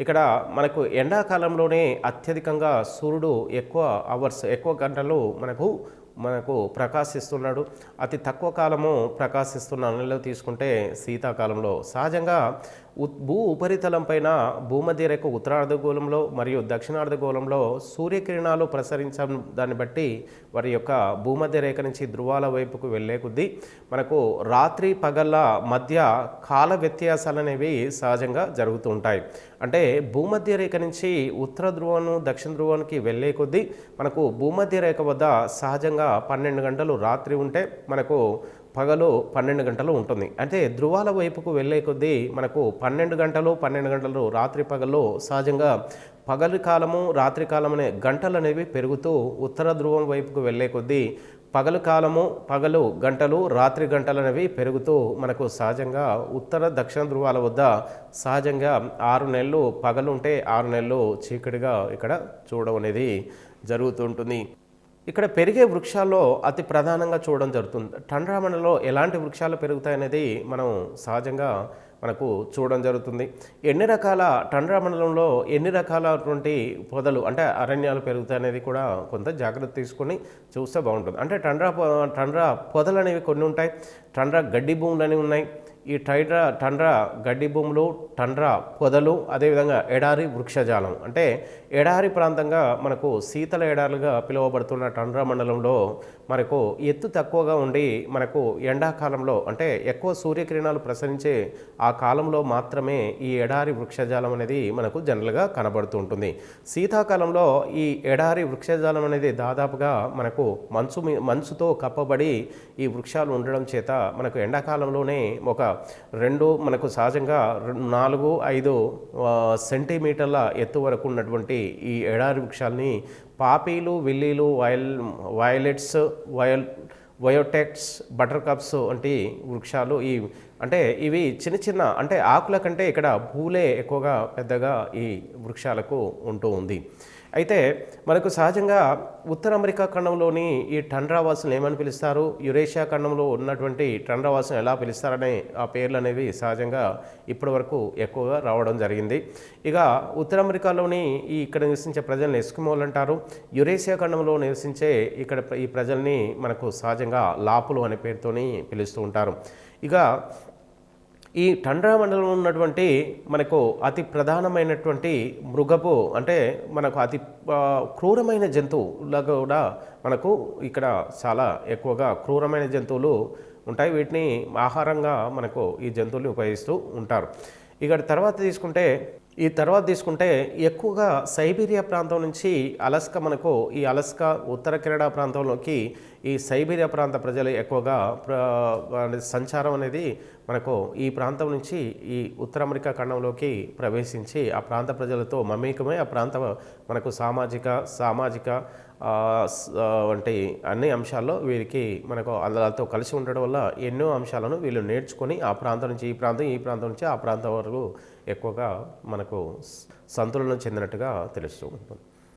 ఇక్కడ మనకు ఎండాకాలంలోనే అత్యధికంగా సూర్యుడు ఎక్కువ గంటలు మనకు ప్రకాశిస్తున్నాడు. అతి తక్కువ కాలము ప్రకాశిస్తున్న నెలలో తీసుకుంటే శీతాకాలంలో సహజంగా భూ ఉపరితలం పైన భూమధ్యరేఖ ఉత్తరార్ధగోళంలో మరియు దక్షిణార్ధగోళంలో సూర్యకిరణాలు ప్రసరించడం దాన్ని బట్టి వారి యొక్క భూమధ్యరేఖ నుంచి ధృవాల వైపుకు వెళ్ళే కొద్దీ మనకు రాత్రి పగళ్ళ మధ్య కాల వ్యత్యాసాలు అనేవి సహజంగా జరుగుతూ ఉంటాయి. అంటే భూమధ్యరేఖ నుంచి ఉత్తర ధ్రువం దక్షిణ ధ్రువానికి వెళ్ళే కొద్దీ మనకు భూమధ్యరేఖ వద్ద సహజంగా 12 గంటలు రాత్రి ఉంటే మనకు పగలు 12 గంటలు ఉంటుంది. అంటే ధ్రువాల వైపుకు వెళ్ళే కొద్దీ మనకు 12 గంటలు రాత్రి పగలు సహజంగా పగలి కాలము రాత్రి కాలం అనే గంటలు అనేవి పెరుగుతూ ఉత్తర ధ్రువం వైపుకు వెళ్ళే కొద్దీ పగలు గంటలు రాత్రి గంటలు అనేవి పెరుగుతూ మనకు సహజంగా ఉత్తర దక్షిణ ధ్రువాల వద్ద సహజంగా 6 నెలలు పగలు ఉంటే 6 నెలలు చీకటిగా ఇక్కడ చూడడం అనేది జరుగుతుంటుంది. ఇక్కడ పెరిగే వృక్షాల్లో అతి ప్రధానంగా చూడడం జరుగుతుంది. టండ్రా మండలంలో ఎలాంటి వృక్షాలు పెరుగుతాయనేది మనం సహజంగా మనకు చూడడం జరుగుతుంది. టండ్రా మండలంలో ఎన్ని రకాలటువంటి పొదలు అంటే అరణ్యాలు పెరుగుతాయనేది కూడా కొంత జాగ్రత్త తీసుకొని చూస్తే బాగుంటుంది. అంటే టండ్రా పొదలు అనేవి కొన్ని ఉంటాయి. టండ్రా గడ్డి భూములు అనేవి ఉన్నాయి. ఈ టండ్రా గడ్డి భూములు, టండ్రా పొదలు, అదేవిధంగా ఎడారి వృక్షజాలం అంటే ఎడారి ప్రాంతంగా మనకు శీతల ఎడారులుగా పిలువబడుతున్న టండ్రా మండలంలో మనకు ఎత్తు తక్కువగా ఉండి మనకు ఎండాకాలంలో అంటే ఎక్కువ సూర్యకిరణాలు ప్రసరించే ఆ కాలంలో మాత్రమే ఈ ఎడారి వృక్షజాలం అనేది మనకు జనరల్గా కనబడుతూ ఉంటుంది. శీతాకాలంలో ఈ ఎడారి వృక్షజాలం అనేది దాదాపుగా మనకు మంచుతో కప్పబడి ఈ వృక్షాలు ఉండడం చేత మనకు ఎండాకాలంలోనే మనకు సహజంగా 4-5 సెంటీమీటర్ల ఎత్తు వరకు ఉన్నటువంటి ఈ ఎడారి వృక్షాలని పాపీలు, విల్లీలు, వయలెట్స్, వయోటెక్స్, బటర్ కప్స్ వంటి వృక్షాలు అంటే ఇవి చిన్న అంటే ఆకుల కంటే ఇక్కడ పూలే ఎక్కువగా పెద్దగా ఈ వృక్షాలకు ఉంటూ ఉంది. అయితే మనకు సహజంగా ఉత్తర అమెరికా ఖండంలోని ఈ టండ్రావాసులు ఏమని పిలుస్తారు, యురేషియా ఖండంలో ఉన్నటువంటి టండ్రావాసులు ఎలా పిలుస్తారనే ఆ పేర్లు అనేవి సహజంగా ఇప్పటి వరకు ఎక్కువగా రావడం జరిగింది. ఇక ఉత్తర అమెరికాలోని ఇక్కడ నివసించే ప్రజల్ని ఎస్కిమోలు అంటారు. యురేషియా ఖండంలో నివసించే ఈ ప్రజల్ని మనకు సహజంగా లాపులు అనే పేరుతోని పిలుస్తూ ఉంటారు. ఇక ఈ టండ్రా మండలంలో ఉన్నటువంటి మనకు అతి ప్రధానమైనటువంటి మృగపు అంటే మనకు అతి క్రూరమైన జంతువులుగా కూడా మనకు ఇక్కడ చాలా ఎక్కువగా క్రూరమైన జంతువులు ఉంటాయి. వీటిని ఆహారంగా మనకు ఈ జంతువుల్ని ఉపయోగిస్తూ ఉంటారు. ఇక్కడ తర్వాత తీసుకుంటే ఎక్కువగా సైబీరియా ప్రాంతం నుంచి ఈ అలస్కా ఉత్తర కెనడా ప్రాంతంలోకి ఈ సైబీరియా ప్రాంత ప్రజలు ఎక్కువగా సంచారం అనేది మనకు ఈ ప్రాంతం నుంచి ఈ ఉత్తర అమెరికా ఖండంలోకి ప్రవేశించి ఆ ప్రాంత ప్రజలతో మమేకమై ఆ ప్రాంత మనకు సామాజిక వంటి అన్ని అంశాల్లో వీరికి మనకు అందరితో కలిసి ఉండడం వల్ల ఎన్నో అంశాలను వీళ్ళు నేర్చుకొని ఆ ప్రాంతం నుంచి ఈ ప్రాంతం నుంచి ఆ ప్రాంతం వరకు ఎక్కువగా మనకు సంతులనం చెందినట్టుగా తెలుస్తూ ఉంటుంది.